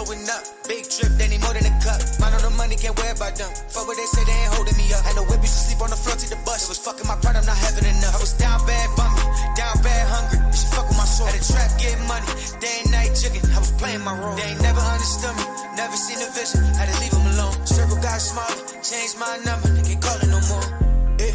slowing up. Big drip, they need more than a cup. Mind on the money, can't worry about them. Fuck what they say, they ain't holding me up. And the whip used to sleep on the floor to the bus. It was fucking my pride, I'm not having enough. I was down bad, bummy, down bad, hungry. She fuck with my soul. At the trap, getting money. Day and night chicken, I was playing my role. They ain't never understood me, never seen the vision. Had to leave them alone. Circle got smaller, changed my number. They can't call it no more. Yeah,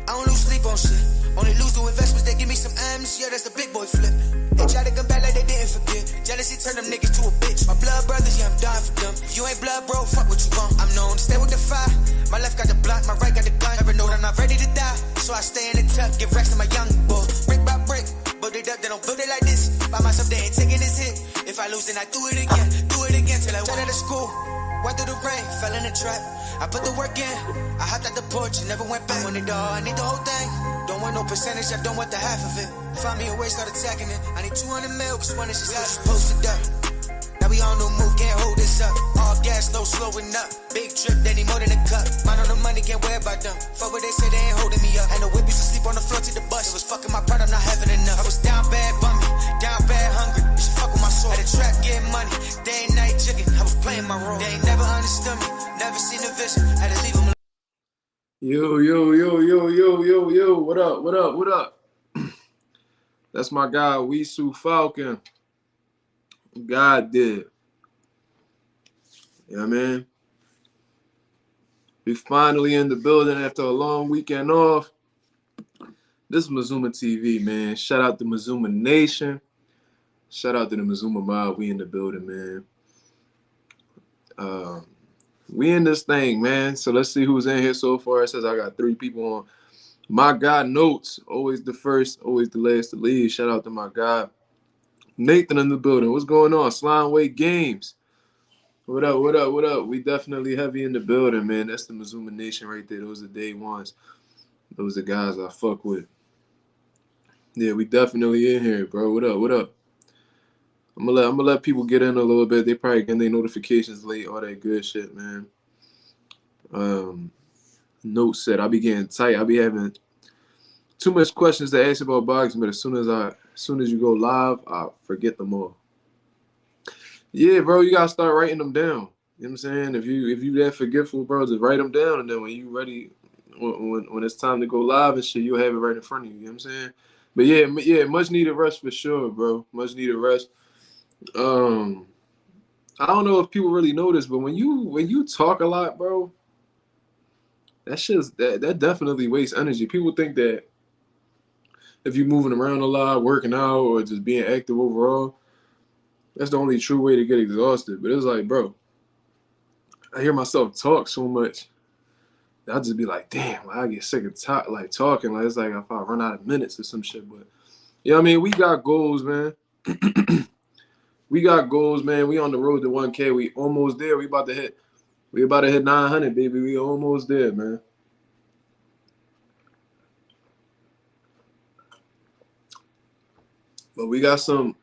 I don't lose sleep on shit. Only lose to investments, they give me some M's. Yeah, that's the big boy flip. They try to come back like they didn't forget. Jealousy turn them niggas to a bitch. My blood brothers, yeah, I'm dying for them. If you ain't blood, bro, fuck what you want. I'm known to stay with the fire. My left got the blunt, my right got the gun. Never know that I'm not ready to die. So I stay in the tuck, give racks to my young boy. Brick by brick, but they don't build it like this. By myself, they ain't taking this hit. If I lose, then I do it again till I went out of school. Went through the rain, fell in the trap. I put the work in. I hopped out the porch and never went back. I want it all, I need the whole thing. Don't want no percentage, I don't want the half of it. Find me a way, start attacking it. I need 200 mil, cause one is just how you posted up. Now we on no move, can't hold this up. All gas, no slowing up. Big trip, they need more than a cup. Mind on the money, can't worry about them. Fuck what they say, they ain't holding me up. And the whip used to sleep on the floor to the bus. It was fucking my pride, I'm not having enough. I was down bad, bummy, down bad, hungry. She fuck with my soul. At the trap, getting money. Day and night chicken, I was playing my role. They ain't never understood me, never seen the vision. Had to leave them alone. Yo, what up? That's my guy, Wisu Falcon. God did. You know what I mean? We finally in the building after a long weekend off. This is Mazuma TV, man. Shout out to Mazuma Nation. Shout out to the Mazuma Mob. We in the building, man. We in this thing, man. So let's see who's in here so far. It says I got 3 people on. My guy Notes, always the first, always the last to leave. Shout out to my guy Nathan in the building. What's going on? Slimeway Games. What up? We definitely heavy in the building, man. That's the Mazuma Nation right there. Those are day ones. Those are guys I fuck with. Yeah, we definitely in here, bro. What up? I'm gonna let people get in a little bit. They probably getting their notifications late, all that good shit, man. Note said I be getting tight. I be having too much questions to ask about boxing, but as soon as you go live, I forget them all. Yeah, bro, you gotta start writing them down. You know what I'm saying? If you that forgetful, bro, just write them down, and then when you ready, when it's time to go live and shit, you'll have it right in front of you. You know what I'm saying? But yeah, much needed rest for sure, bro. Much needed rest. I don't know if people really know this, but when you talk a lot, bro, that definitely wastes energy. People think that if you're moving around a lot, working out, or just being active overall, that's the only true way to get exhausted. But it's like, bro, I hear myself talk so much, I'll just be like, damn, I get sick of talking. Like, it's like if I run out of minutes or some shit. But yeah, I mean, we got goals, man. We got goals, man. We on the road to 1K. We almost there. We about to hit 900, baby. We almost there, man. But we got some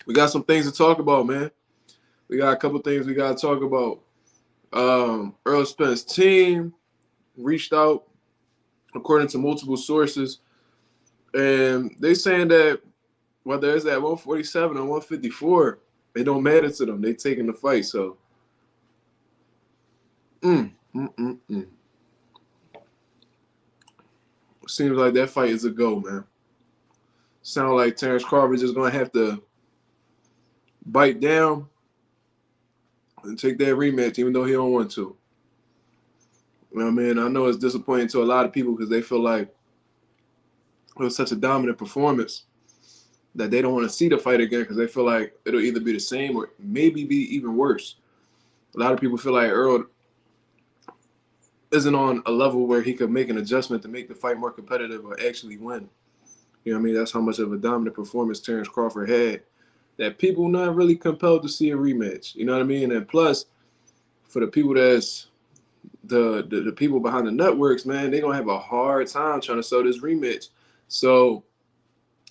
things to talk about, man. We got a couple things we got to talk about. Errol Spence team reached out, according to multiple sources, and they saying that whether it's at 147 or 154, it don't matter to them. They taking the fight, so. Seems like that fight is a go, man. Sound like Terence Crawford just gonna have to bite down and take that rematch, even though he don't want to. You know what I mean? I know it's disappointing to a lot of people because they feel like it was such a dominant performance that they don't want to see the fight again because they feel like it'll either be the same or maybe be even worse. A lot of people feel like Errol isn't on a level where he could make an adjustment to make the fight more competitive or actually win. You know what I mean? That's how much of a dominant performance Terence Crawford had that people not really compelled to see a rematch. You know what I mean? And plus, for the people that's the people behind the networks, man, they're going to have a hard time trying to sell this rematch. So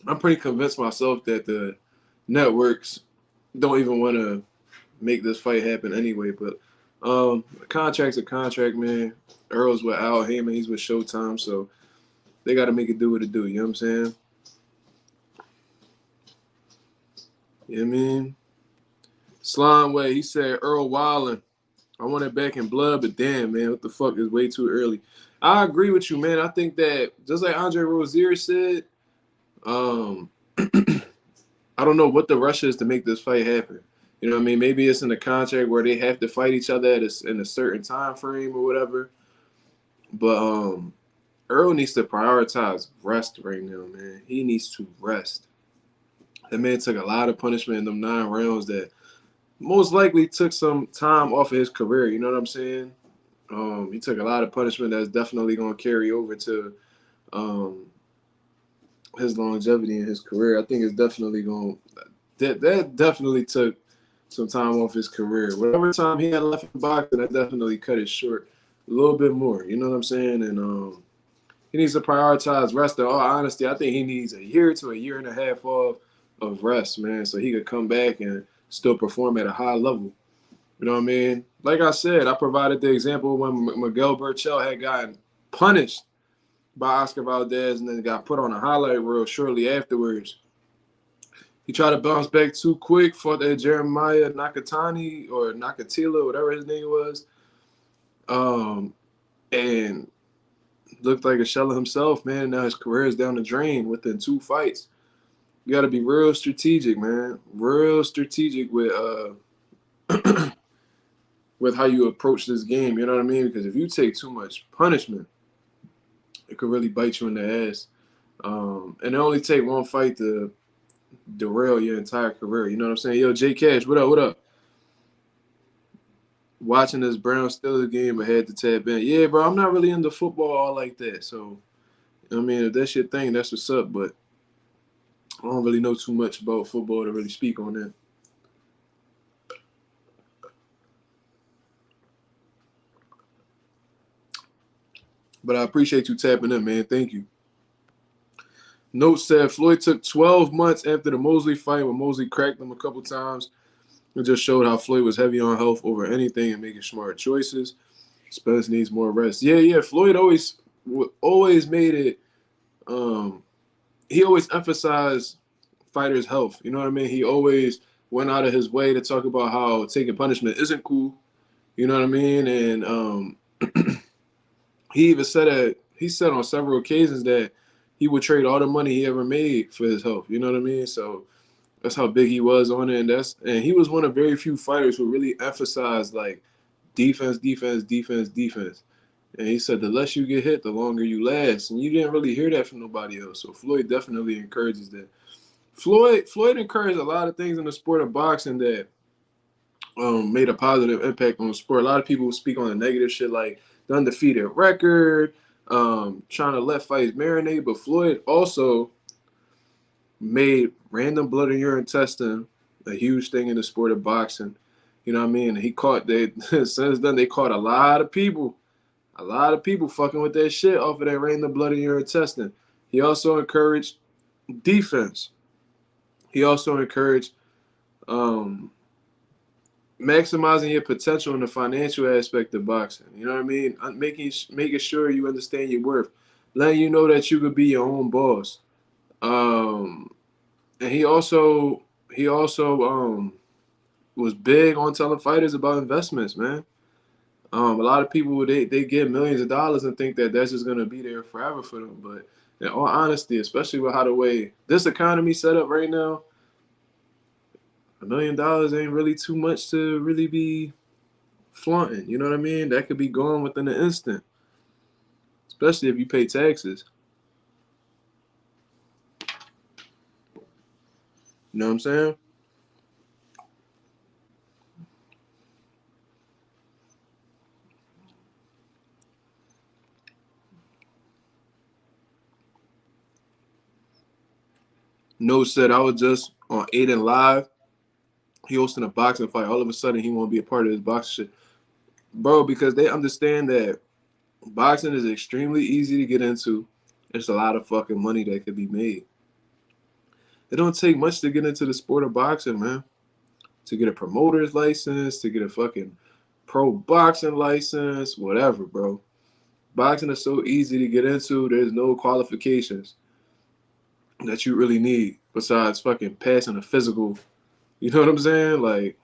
I'm pretty convinced myself that the networks don't even want to make this fight happen anyway. But a contract's a contract, man. Errol's with Al Heyman. He's with Showtime. So they got to make it do what it do. You know what I'm saying? You know what I mean? Slime Way, he said Earl Wildin. I want it back in blood, but damn, man, what the fuck is way too early. I agree with you, man. I think that just like Andre Rozier said, um, I don't know what the rush is to make this fight happen. You know what I mean? Maybe it's in the contract where they have to fight each other in a certain time frame or whatever. But Earl needs to prioritize rest right now, man. He needs to rest. That man took a lot of punishment in them 9 rounds that most likely took some time off of his career. You know what I'm saying? He took a lot of punishment that's definitely going to carry over to his longevity in his career. I think it's definitely going that definitely took some time off his career. Whatever time he had left in boxing, that definitely cut it short a little bit more. You know what I'm saying? And he needs to prioritize rest. In all honesty, I think he needs a year to a year and a half of rest, man, so he could come back and still perform at a high level. You know what I mean? Like I said, I provided the example when Miguel Burchell had gotten punished by Oscar Valdez and then got put on a highlight reel shortly afterwards. He tried to bounce back too quick, fought that Jeremiah Nakatani or Nakatila, whatever his name was, and looked like a shell of himself, man. Now his career is down the drain within 2 fights. You got to be real strategic, man. Real strategic with with how you approach this game. You know what I mean? Because if you take too much punishment, it could really bite you in the ass. And it only take one fight to derail your entire career. You know what I'm saying? Yo, J Cash, what up? What up? Watching this Brown Steelers game, I had to tap in. Yeah, bro, I'm not really into football all like that. So, I mean, if that's your thing, that's what's up. But I don't really know too much about football to really speak on that. But I appreciate you tapping in, man. Thank you. Note said Floyd took 12 months after the Mosley fight when Mosley cracked him a couple times. It just showed how Floyd was heavy on health over anything and making smart choices. Spence needs more rest. Yeah. Floyd always made it. He always emphasized fighters' health. You know what I mean? He always went out of his way to talk about how taking punishment isn't cool. You know what I mean? And he even said on several occasions that he would trade all the money he ever made for his health. You know what I mean? So that's how big he was on it. And he was one of very few fighters who really emphasized like defense. And he said the less you get hit, the longer you last. And you didn't really hear that from nobody else. So Floyd definitely encourages that. Floyd encouraged a lot of things in the sport of boxing that made a positive impact on the sport. A lot of people speak on the negative shit like the undefeated record, trying to let fights marinate. But Floyd also made random blood in your intestine a huge thing in the sport of boxing. You know what I mean? He caught since then they caught a lot of people fucking with that shit off of that random blood in your intestine. He also encouraged defense. He also encouraged maximizing your potential in the financial aspect of boxing. You know what I mean? Making sure you understand your worth, letting you know that you could be your own boss. And he also was big on telling fighters about investments, man. A lot of people they get millions of dollars and think that that's just gonna be there forever for them. But in all honesty, especially with how the way this economy set up right now, $1 million ain't really too much to really be flaunting. You know what I mean? That could be gone within an instant, especially if you pay taxes. You know what I'm saying? No said I was just on Aiden Live. He hosting a boxing fight. All of a sudden, he won't be a part of this boxing shit. Bro, because they understand that boxing is extremely easy to get into. There's a lot of fucking money that could be made. It don't take much to get into the sport of boxing, man. To get a promoter's license, to get a fucking pro boxing license, whatever, bro. Boxing is so easy to get into. There's no qualifications that you really need besides fucking passing a physical. You know what I'm saying? Like,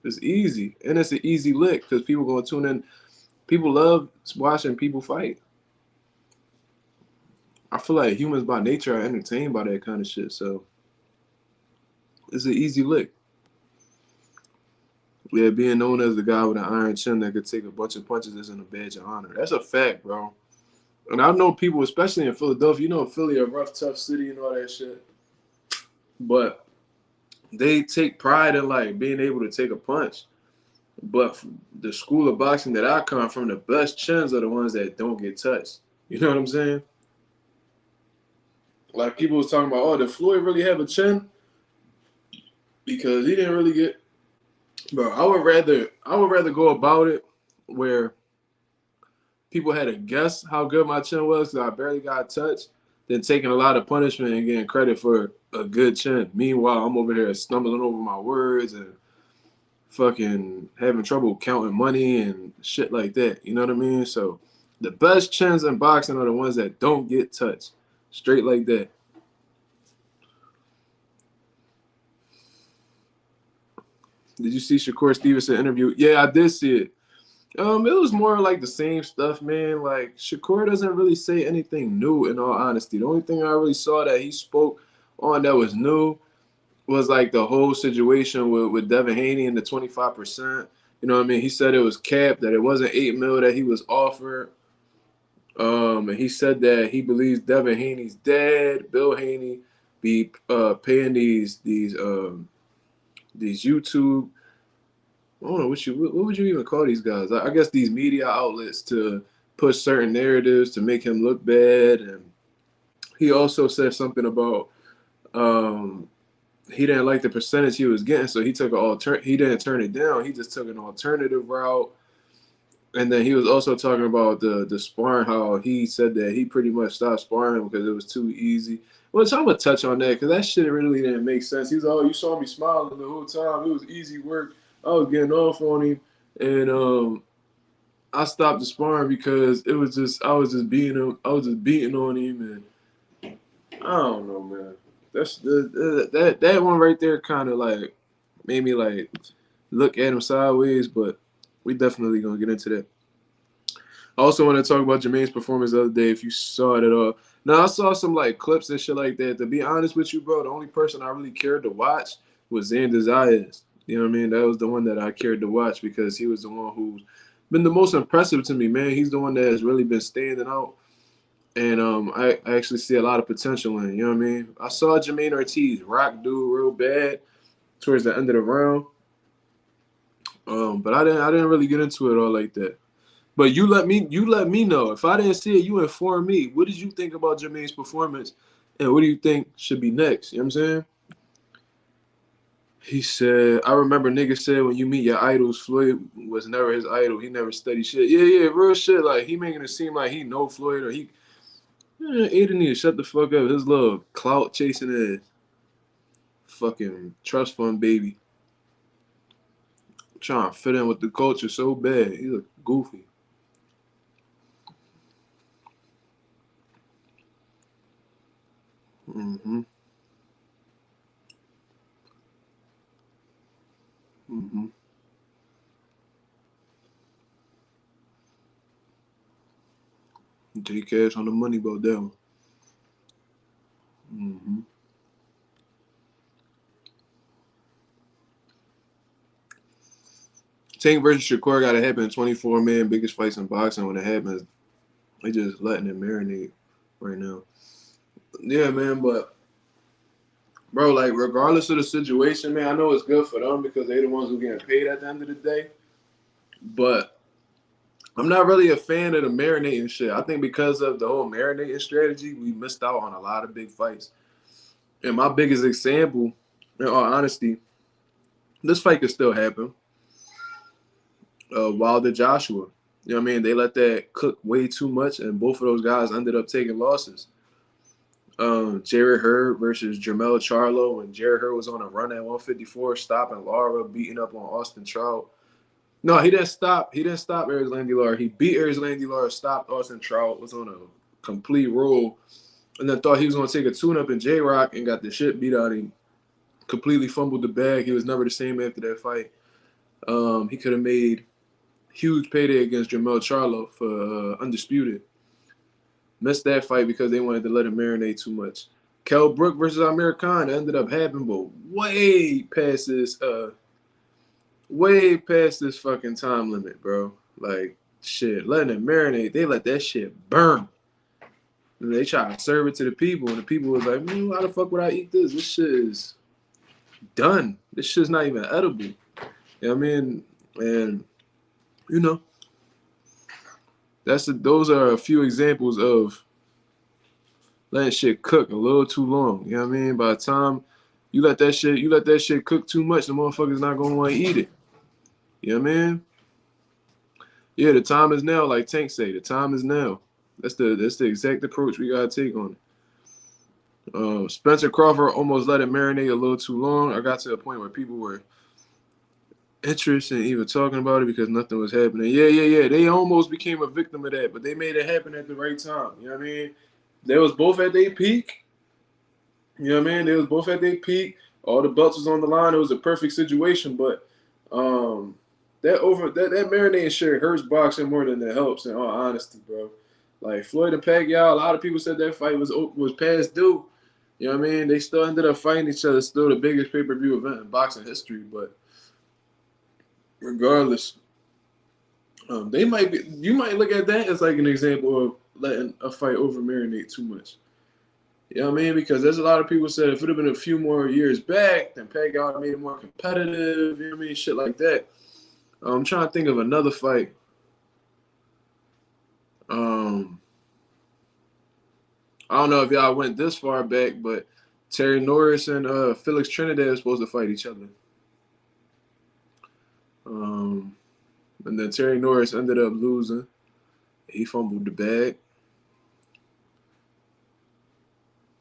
It's easy, and it's an easy lick because people gonna tune in. People love watching people fight. I feel like humans by nature are entertained by that kind of shit. So it's an easy lick. Yeah, being known as the guy with an iron chin that could take a bunch of punches isn't a badge of honor. That's a fact, bro. And I know people, especially in Philadelphia, you know, Philly, a rough, tough city and all that shit. But they take pride in like being able to take a punch. But the school of boxing that I come from, the best chins are the ones that don't get touched. You know what I'm saying? Like people was talking about, oh, did Floyd really have a chin? Because he didn't really get. Bro, I would rather go about it where people had to guess how good my chin was because I barely got touched than taking a lot of punishment and getting credit for a good chin. Meanwhile, I'm over here stumbling over my words and fucking having trouble counting money and shit like that. You know what I mean? So the best chins in boxing are the ones that don't get touched. Straight like that. Did you see Shakur Stevenson interview? Yeah, I did see it. It was more like the same stuff, man. Like Shakur doesn't really say anything new, in all honesty. The only thing I really saw that he spoke on that was new was like the whole situation with Devin Haney and the 25%. You know what I mean? He said it was capped, that it wasn't 8 mil that he was offered. And he said that he believes Devin Haney's dad, Bill Haney, be paying these YouTube. I don't know what would you even call these guys? I guess these media outlets to push certain narratives to make him look bad. And he also said something about he didn't like the percentage he was getting, so he took he didn't turn it down. He just took an alternative route. And then he was also talking about the sparring, how he said that he pretty much stopped sparring because it was too easy. Which I'm gonna touch on that because that shit really didn't make sense. He's oh, you saw me smiling the whole time. It was easy work. I was getting off on him, and I stopped the sparring because it was just I was just beating him. I was just beating on him, and I don't know, man. That's that one right there kind of like made me like look at him sideways, but we definitely gonna get into that. I also want to talk about Jermaine's performance the other day. If you saw it at all, now I saw some like clips and shit like that. To be honest with you, bro, the only person I really cared to watch was Xander Zayas. You know what I mean? That was the one that I cared to watch because he was the one who's been the most impressive to me, man. He's the one that has really been standing out, and I actually see a lot of potential in. You know what I mean? I saw Jermaine Ortiz rock dude real bad towards the end of the round, but I didn't really get into it all like that. But you let me know. If I didn't see it, you inform me. What did you think about Jermaine's performance? And what do you think should be next? You know what I'm saying? He said, I remember niggas said when you meet your idols, Floyd was never his idol. He never studied shit. Yeah, real shit. Like he making it seem like he know Floyd or he Aiden need to shut the fuck up. His little clout chasing ass. Fucking trust fund baby. Trying to fit in with the culture so bad. He look goofy. Mm-hmm. Mm-hmm. Take cash on the money about that one. Mm-hmm. Tank versus Shakur got to happen in 24, man. Biggest fights in boxing. When it happens, they just letting it marinate right now. Yeah, man, but bro, like regardless of the situation, man, I know it's good for them because they're the ones who getting paid at the end of the day. But I'm not really a fan of the marinating shit. I think because of the whole marinating strategy, we missed out on a lot of big fights. And my biggest example, in all honesty, this fight could still happen. Wilder Joshua. You know what I mean? They let that cook way too much, and both of those guys ended up taking losses. Jared Hurd versus Jermell Charlo when Jared Hurd was on a run at 154, stopping Lara, beating up on Austin Trout. No, he didn't stop. He didn't stop Erislandy Lara. He beat Erislandy Lara, stopped Austin Trout, was on a complete roll, and then thought he was going to take a tune-up in J-Rock and got the shit beat out of him. Completely fumbled the bag. He was never the same after that fight. He could have made huge payday against Jermell Charlo for Undisputed. Missed that fight because they wanted to let him marinate too much. Kell Brook versus Amir Khan ended up happening, but way past this fucking time limit, bro. Like, shit, letting it marinate. They let that shit burn. And they try to serve it to the people, and the people was like, man, why the fuck would I eat this? This shit is done. This shit's not even edible. You know what I mean? And, you know, those are a few examples of letting shit cook a little too long. You know what I mean? By the time you let that shit cook too much, the motherfucker's not gonna want to eat it. You know what I mean? Yeah, the time is now, like Tank say, the time is now. That's the exact approach we gotta take on it. Spencer Crawford almost let it marinate a little too long. I got to a point where people were interested in even talking about it because nothing was happening. Yeah. They almost became a victim of that, but they made it happen at the right time. You know what I mean? They was both at their peak. You know what I mean? They was both at their peak. All the belts was on the line. It was a perfect situation, but that marinating shit hurts boxing more than it helps, in all honesty, bro. Like Floyd and Pacquiao, a lot of people said that fight was past due. You know what I mean? They still ended up fighting each other. Still the biggest pay-per-view event in boxing history, but regardless, you might look at that as like an example of letting a fight over marinate too much. You know what I mean? Because there's a lot of people said if it would have been a few more years back, then Pacquiao made it more competitive. You know what I mean? Shit like that. I'm trying to think of another fight. I don't know if y'all went this far back, but Terry Norris and Felix Trinidad are supposed to fight each other. And then Terry Norris ended up losing. He fumbled the bag.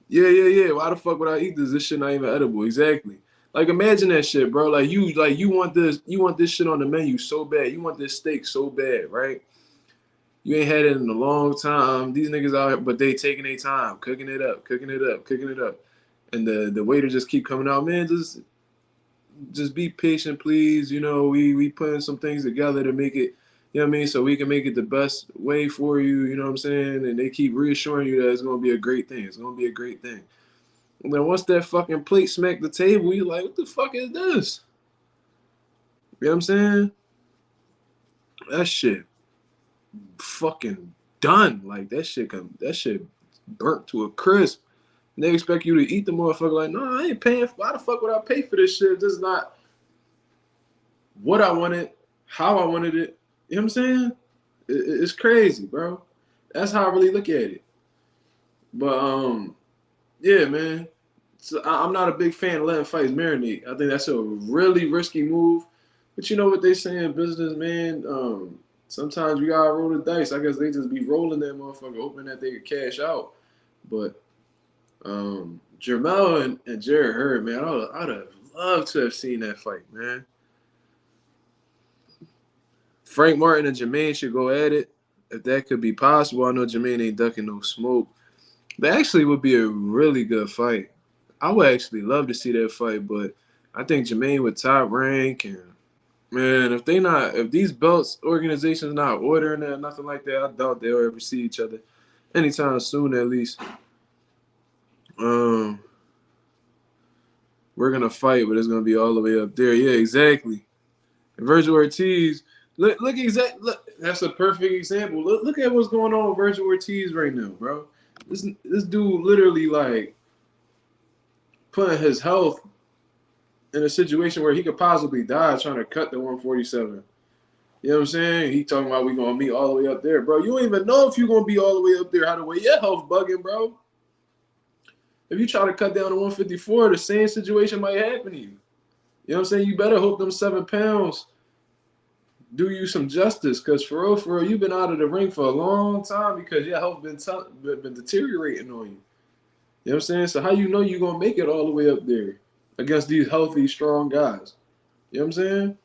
Yeah. Why the fuck would I eat this? This shit not even edible. Exactly. Like imagine that shit, bro. Like you want this shit on the menu so bad. You want this steak so bad, right? You ain't had it in a long time. These niggas out here, but they taking their time, cooking it up. And the waiter just keep coming out, man, just be patient, please. You know, we putting some things together to make it, you know what I mean, so we can make it the best way for you, you know what I'm saying? And they keep reassuring you that it's gonna be a great thing. It's gonna be a great thing. And then once that fucking plate smacked the table, you like, what the fuck is this? You know what I'm saying? That shit fucking done. Like that shit burnt to a crisp. And they expect you to eat the motherfucker. Like, no, I ain't paying. Why the fuck would I pay for this shit? This is not what I wanted, how I wanted it. You know what I'm saying? It's crazy, bro. That's how I really look at it. But yeah, man. So I'm not a big fan of letting fights marinate. I think that's a really risky move. But you know what they say in business, man? Sometimes you gotta roll the dice. I guess they just be rolling that motherfucker, hoping that they could cash out. But Jermell and Jared Hurd, man, I'd have loved to have seen that fight, man. Frank Martin and Jermaine should go at it if that could be possible. I know Jermaine ain't ducking no smoke. That actually would be a really good fight. I would actually love to see that fight, but I think Jermaine with top rank and man, if these belts organizations not ordering that, nothing like that, I doubt they'll ever see each other anytime soon, at least. We're gonna fight, but it's gonna be all the way up there. Yeah, exactly. And Virgil Ortiz, look, that's a perfect example. Look at what's going on with Virgil Ortiz right now, bro. This dude literally like putting his health in a situation where he could possibly die trying to cut the 147. You know what I'm saying? He talking about we gonna meet all the way up there, bro. You don't even know if you're gonna be all the way up there. How the way your health bugging, bro. If you try to cut down to 154, the same situation might happen to you. You know what I'm saying? You better hope them 7 pounds do you some justice, because for real, you've been out of the ring for a long time because your health been deteriorating on you. You know what I'm saying? So how you know you're going to make it all the way up there against these healthy, strong guys? You know what I'm saying?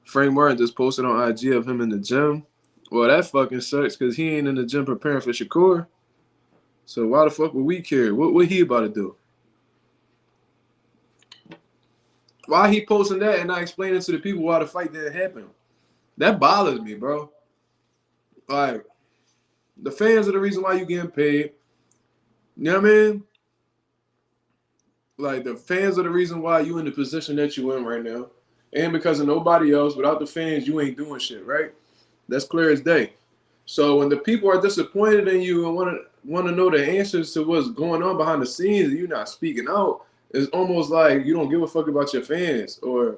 Frank Martin just posted on IG of him in the gym. Well, that fucking sucks because he ain't in the gym preparing for Shakur. So why the fuck would we care? What he about to do? Why he posting that and not explaining to the people why the fight didn't happen? That bothers me, bro. Like, the fans are the reason why you getting paid. You know what I mean? Like, the fans are the reason why you in the position that you in right now. And because of nobody else, without the fans, you ain't doing shit, right? That's clear as day. So when the people are disappointed in you and want to know the answers to what's going on behind the scenes and you're not speaking out, it's almost like you don't give a fuck about your fans, or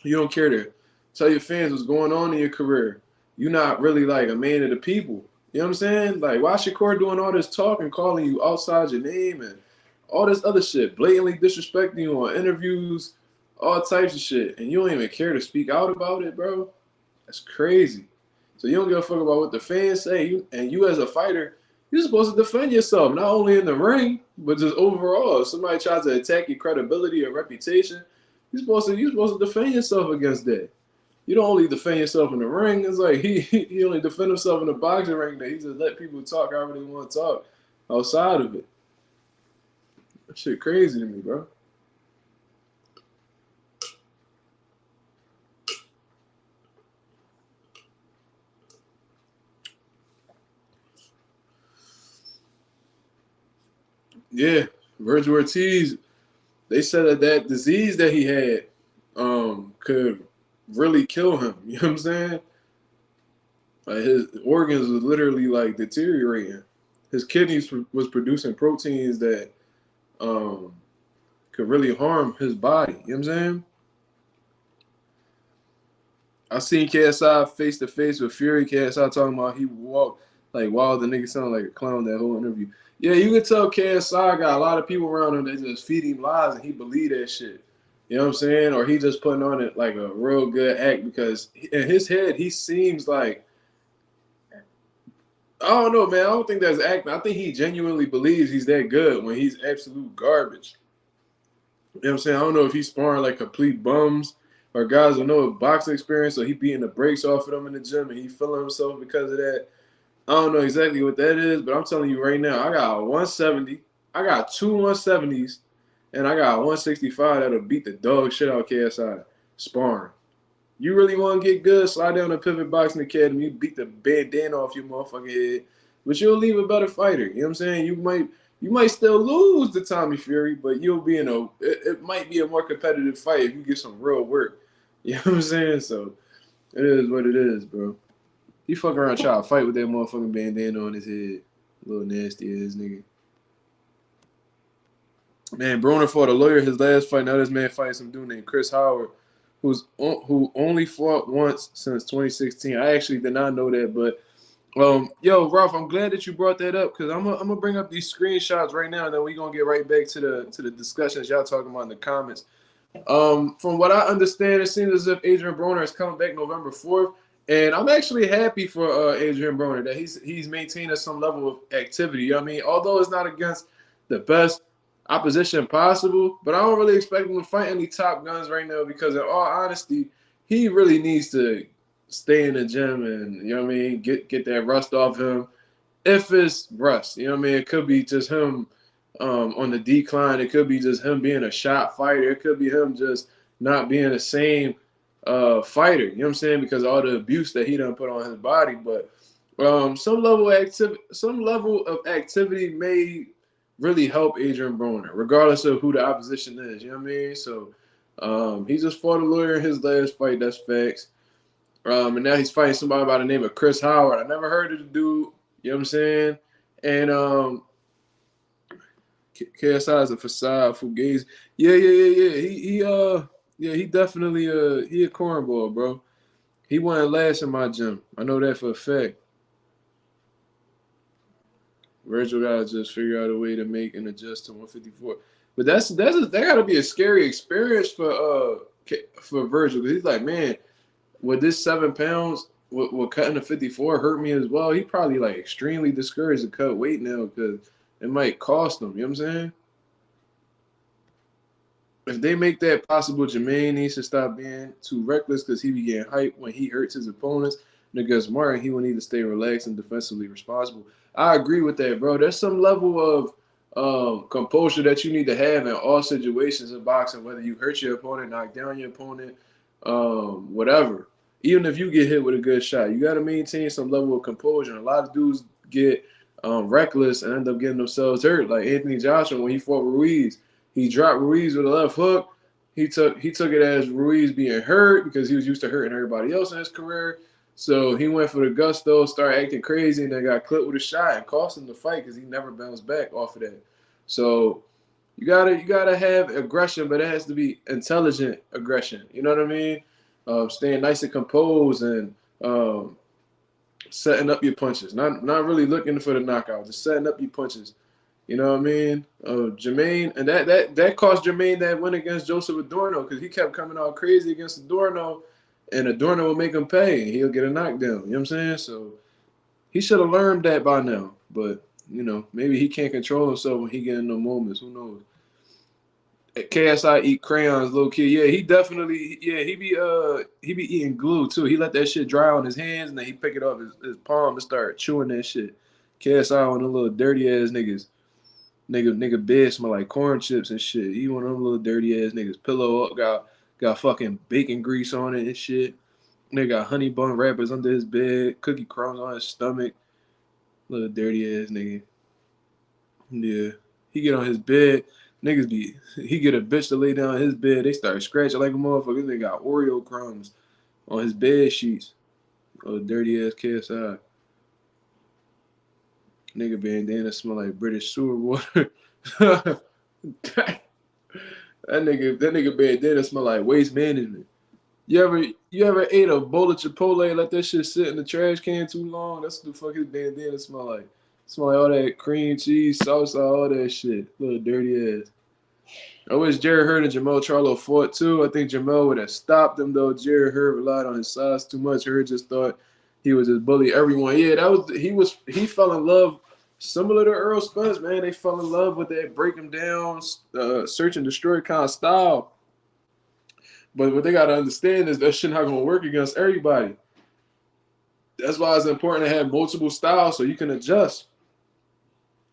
you don't care to tell your fans what's going on in your career. You're not really like a man of the people. You know what I'm saying? Like, why Shakur doing all this talking, calling you outside your name and all this other shit, blatantly disrespecting you on interviews, all types of shit, and you don't even care to speak out about it, bro? That's crazy. So you don't give a fuck about what the fans say. You as a fighter, you're supposed to defend yourself, not only in the ring, but just overall. If somebody tries to attack your credibility or reputation, you're supposed to defend yourself against that. You don't only defend yourself in the ring. It's like he only defend himself in the boxing ring. That he just let people talk however they want to talk outside of it. That shit crazy to me, bro. Yeah, Virgil Ortiz, they said that disease that he had could really kill him. You know what I'm saying? Like, his organs was literally like deteriorating. His kidneys was producing proteins that could really harm his body. You know what I'm saying? I seen KSI face to face with Fury. KSI talking about he walked like, wow, the nigga sounded like a clown that whole interview. Yeah, you can tell KSI got a lot of people around him that just feed him lies and he believe that shit. You know what I'm saying? Or he just putting on it like a real good act because in his head he seems like, I don't know, man. I don't think that's acting. I think he genuinely believes he's that good when he's absolute garbage. You know what I'm saying? I don't know if he's sparring like complete bums or guys with no boxing experience, so he beating the brakes off of them in the gym and he feeling himself because of that. I don't know exactly what that is, but I'm telling you right now, I got a 170, I got two 170s, and I got a 165 that'll beat the dog shit out of KSI sparring. You really want to get good, slide down to Pivot Boxing Academy, beat the bandana off your motherfucking head, but you'll leave a better fighter. You know what I'm saying? You might still lose to Tommy Fury, but you'll be it might be a more competitive fight if you get some real work. You know what I'm saying? So it is what it is, bro. He fucking around trying to fight with that motherfucking bandana on his head. Little nasty ass nigga. Man, Broner fought a lawyer his last fight. Now this man fighting some dude named Chris Howard, who only fought once since 2016. I actually did not know that, but yo, Ralph, I'm glad that you brought that up because I'm gonna bring up these screenshots right now, and then we're gonna get right back to the discussions y'all talking about in the comments. From what I understand, it seems as if Adrien Broner is coming back November 4th. And I'm actually happy for Adrien Broner that he's maintaining some level of activity. You know what I mean? Although it's not against the best opposition possible, but I don't really expect him to fight any top guns right now because in all honesty, he really needs to stay in the gym and, you know what I mean, get that rust off him. If it's rust, you know what I mean? It could be just him on the decline. It could be just him being a shot fighter. It could be him just not being the same fighter, you know what I'm saying? Because of all the abuse that he done put on his body. But some level of activity may really help Adrien Broner, regardless of who the opposition is. You know what I mean? So he just fought a lawyer in his last fight. That's facts. And now he's fighting somebody by the name of Chris Howard. I never heard of the dude. You know what I'm saying? And KSI is a facade, Fugazi. Yeah. He definitely he a cornball, bro. He wasn't last in my gym. I know that for a fact. Virgil gotta just figure out a way to make and adjust to 154. But that gotta be a scary experience for Virgil because he's like, man, with this 7 pounds, with cutting to 54 hurt me as well. He probably like extremely discouraged to cut weight now because it might cost him. You know what I'm saying? If they make that possible, Jermaine needs to stop being too reckless because he be getting hyped when he hurts his opponents. And against Martin, he will need to stay relaxed and defensively responsible. I agree with that, bro. There's some level composure that you need to have in all situations in boxing, whether you hurt your opponent, knock down your opponent, whatever. Even if you get hit with a good shot, you got to maintain some level of composure. And a lot of dudes get reckless and end up getting themselves hurt. Like Anthony Joshua, when he fought Ruiz, he dropped Ruiz with a left hook. He took it as Ruiz being hurt because he was used to hurting everybody else in his career. So he went for the gusto, started acting crazy, and then got clipped with a shot and cost him the fight because he never bounced back off of that. So you gotta have aggression, but it has to be intelligent aggression. You know what I mean? Staying nice and composed and setting up your punches. Not really looking for the knockout, just setting up your punches. You know what I mean? Jermaine, and that cost Jermaine that win against Joseph Adorno because he kept coming out crazy against Adorno, and Adorno will make him pay. He'll get a knockdown. You know what I'm saying? So he should have learned that by now. But, you know, maybe he can't control himself when he get in the moments. Who knows? KSI eat crayons, little kid. Yeah, he definitely. Yeah, he be eating glue too. He let that shit dry on his hands, and then he pick it off his palm and start chewing that shit. KSI on the little dirty ass niggas. Nigga bed smell like corn chips and shit. He one of them little dirty ass niggas. Pillow up, got fucking bacon grease on it and shit. Nigga got honey bun wrappers under his bed, cookie crumbs on his stomach. Little dirty ass nigga. Yeah. He get on his bed. He get a bitch to lay down on his bed. They start scratching like a motherfucker. They got Oreo crumbs on his bed sheets. Oh, dirty ass KSI. Nigga bandana smell like British sewer water. that nigga bandana smell like waste management. You ever ate a bowl of Chipotle and let that shit sit in the trash can too long? That's what the fuck his bandana smell like. Smell like all that cream cheese, salsa, all that shit. Little dirty ass. I wish Jared Hurd and Jamel Charlo fought too. I think Jamel would have stopped him though. Jared Hurd relied on his size too much. Hurd just thought he was just bully everyone. Yeah, he fell in love similar to Errol Spence, man. They fell in love with that break him down, search and destroy kind of style. But what they gotta understand is that shit not gonna work against everybody. That's why it's important to have multiple styles so you can adjust.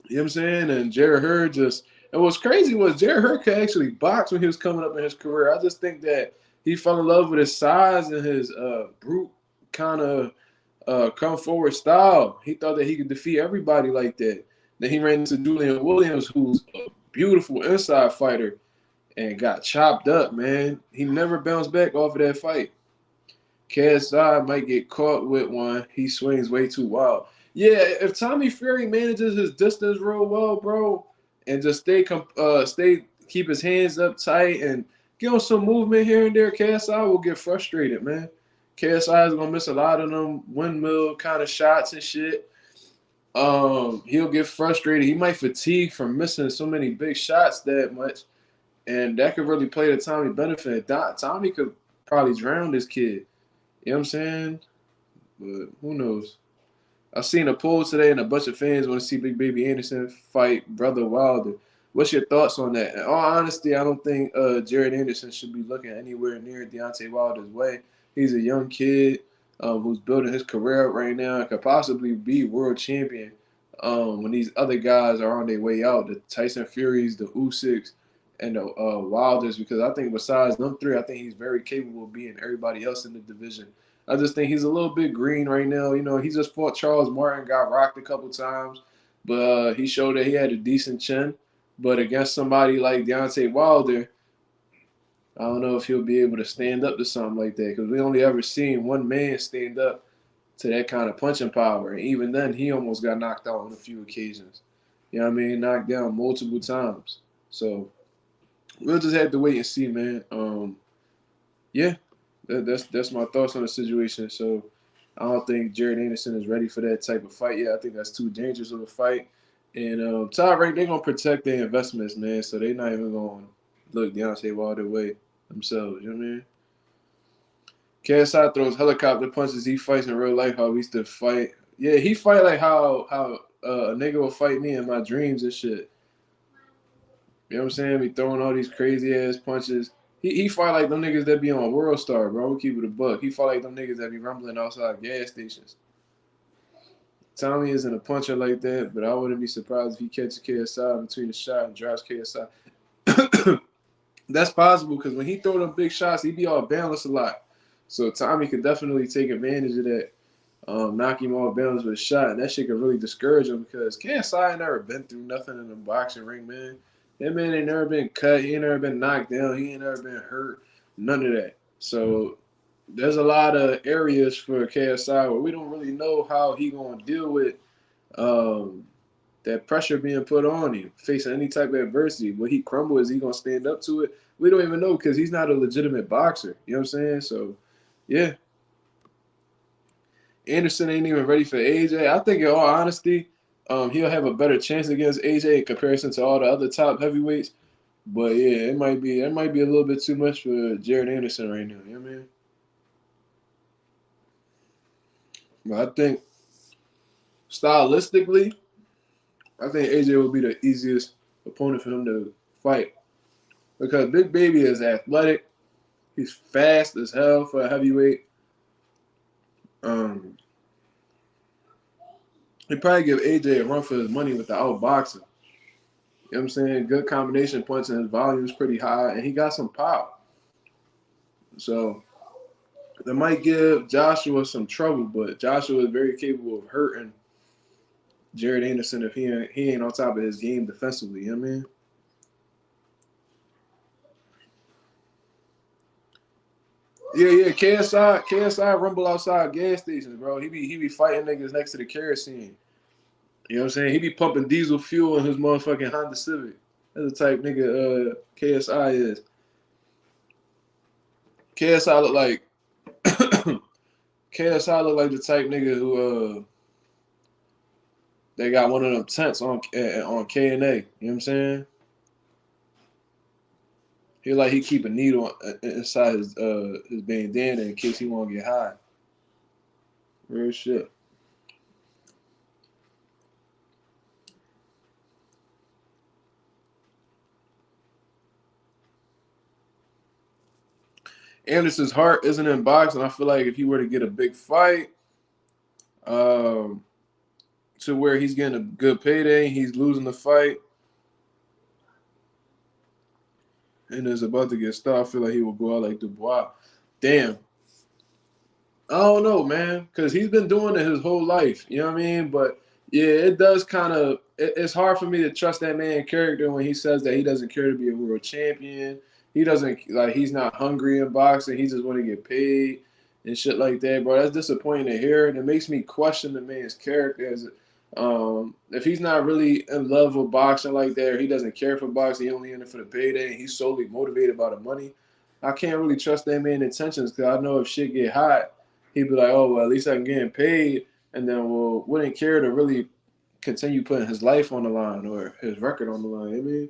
You know what I'm saying? And Jared Hurd and what's crazy was Jared Hurd could actually box when he was coming up in his career. I just think that he fell in love with his size and his brute kind of come forward style. He thought that he could defeat everybody like that. Then he ran into Julian Williams, who's a beautiful inside fighter, and got chopped up, man. He never bounced back off of that fight. KSI might get caught with one. He swings way too wild. Yeah, if Tommy Fury manages his distance real well, bro, and just keep his hands up tight and give him some movement here and there, KSI will get frustrated, man. KSI is gonna miss a lot of them windmill kind of shots and shit. He'll get frustrated. He might fatigue from missing so many big shots that much, and that could really play to Tommy's benefit. Tommy could probably drown this kid. You know what I'm saying? But who knows? I seen a poll today, and a bunch of fans want to see Big Baby Anderson fight Brother Wilder. What's your thoughts on that? In all honesty, I don't think Jared Anderson should be looking anywhere near Deontay Wilder's way. He's a young kid who's building his career up right now and could possibly be world champion when these other guys are on their way out, the Tyson Furies, the Usyks, and the Wilders, because I think besides them three, I think he's very capable of beating everybody else in the division. I just think he's a little bit green right now. You know, he just fought Charles Martin, got rocked a couple times, but he showed that he had a decent chin. But against somebody like Deontay Wilder, I don't know if he'll be able to stand up to something like that, because we only ever seen one man stand up to that kind of punching power. And even then, he almost got knocked out on a few occasions. You know what I mean? Knocked down multiple times. So we'll just have to wait and see, man. Yeah, that's my thoughts on the situation. So I don't think Jared Anderson is ready for that type of fight yet. I think that's too dangerous of a fight. And top rank, they're going to protect their investments, man. So they're not even going to look Deontay Wilder way themselves. You know what I mean? KSI throws helicopter punches. He fights in real life how we used to fight. Yeah, he fight like how a nigga will fight me in my dreams and shit. You know what I'm saying? Be throwing all these crazy ass punches. He fight like them niggas that be on World Star, bro. We'll keep it a buck. He fight like them niggas that be rumbling outside gas stations. Tommy isn't a puncher like that, but I wouldn't be surprised if he catches KSI between the shot and drops KSI. That's possible because when he throw them big shots, he be all balanced a lot. So Tommy could definitely take advantage of that, knock him off balance with a shot. And that shit could really discourage him because KSI ain't never been through nothing in the boxing ring, man. That man ain't never been cut. He ain't never been knocked down. He ain't never been hurt. None of that. So there's a lot of areas for KSI where we don't really know how he gonna deal with um, that pressure being put on him, facing any type of adversity. Will he crumble? Is he gonna stand up to it? We don't even know because he's not a legitimate boxer. You know what I'm saying? So, yeah. Anderson ain't even ready for AJ. I think, in all honesty, he'll have a better chance against AJ in comparison to all the other top heavyweights. But yeah, it might be a little bit too much for Jared Anderson right now. You know what I mean? But I think stylistically, I think AJ will be the easiest opponent for him to fight because Big Baby is athletic. He's fast as hell for a heavyweight. He'd probably give AJ a run for his money with the outboxing. You know what I'm saying? Good combination punch and his volume is pretty high, and he got some pop. So that might give Joshua some trouble, but Joshua is very capable of hurting Jared Anderson if he ain't on top of his game defensively. You know what I mean? Yeah. KSI rumble outside gas stations, bro. He be fighting niggas next to the kerosene. You know what I'm saying? He be pumping diesel fuel in his motherfucking Honda Civic. That's the type nigga KSI is. KSI look like KSI look like the type nigga who they got one of them tents on K&A. You know what I'm saying? He keep a needle inside his bandana in case he want to get high. Real shit. Anderson's heart isn't in boxing. I feel like if he were to get a big fight, to where he's getting a good payday, he's losing the fight, and is about to get stopped, I feel like he will go out like Dubois. Damn. I don't know, man, because he's been doing it his whole life. You know what I mean? But yeah, it does kind of. It's hard for me to trust that man's character when he says that he doesn't care to be a world champion. He doesn't like. He's not hungry in boxing. He just want to get paid and shit like that, bro. That's disappointing to hear, and it makes me question the man's character. If he's not really in love with boxing like that, or he doesn't care for boxing, he only in it for the payday, and he's solely motivated by the money. I can't really trust that man's intentions because I know if shit get hot, he'd be like, oh, well, at least I'm getting paid, and then wouldn't care to really continue putting his life on the line or his record on the line. You know what I mean?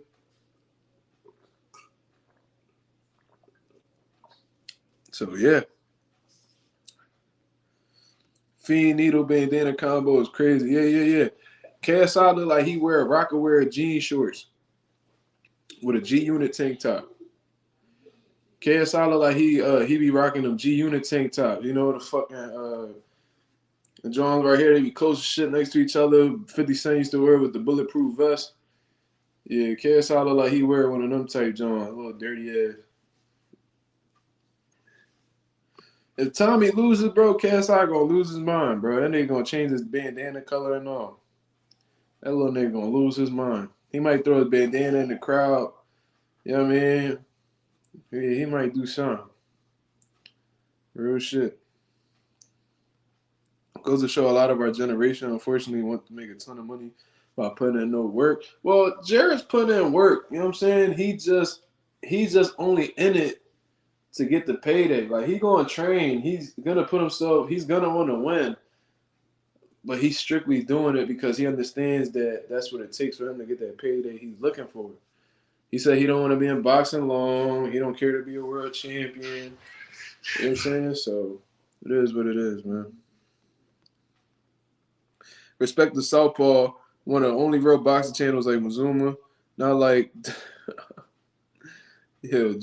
So, yeah. Fiend needle bandana combo is crazy. Yeah. KSI look like he wear jean shorts with a G Unit tank top. KSI look like he be rocking them G Unit tank tops. You know the fucking the Johns right here, they be close as shit next to each other. 50 Cent used to wear with the bulletproof vest. Yeah, KSI look like he wear one of them type Johns, a little dirty ass. If Tommy loses, bro, KSI gonna lose his mind, bro. That nigga gonna change his bandana color and all. That little nigga gonna lose his mind. He might throw his bandana in the crowd. You know what I mean? Yeah, he might do something. Real shit. Goes to show a lot of our generation, unfortunately, want to make a ton of money by putting in no work. Well, Jared's putting in work. You know what I'm saying? He's just only in it to get the payday. Like he gonna train. He's gonna put himself. He's gonna want to win. But he's strictly doing it because he understands that that's what it takes for him to get that payday he's looking for. He said he don't want to be in boxing long. He don't care to be a world champion. You know what I'm saying? So it is what it is, man. Respect the Southpaw, one of the only real boxing channels like Mazuma. Not like yo,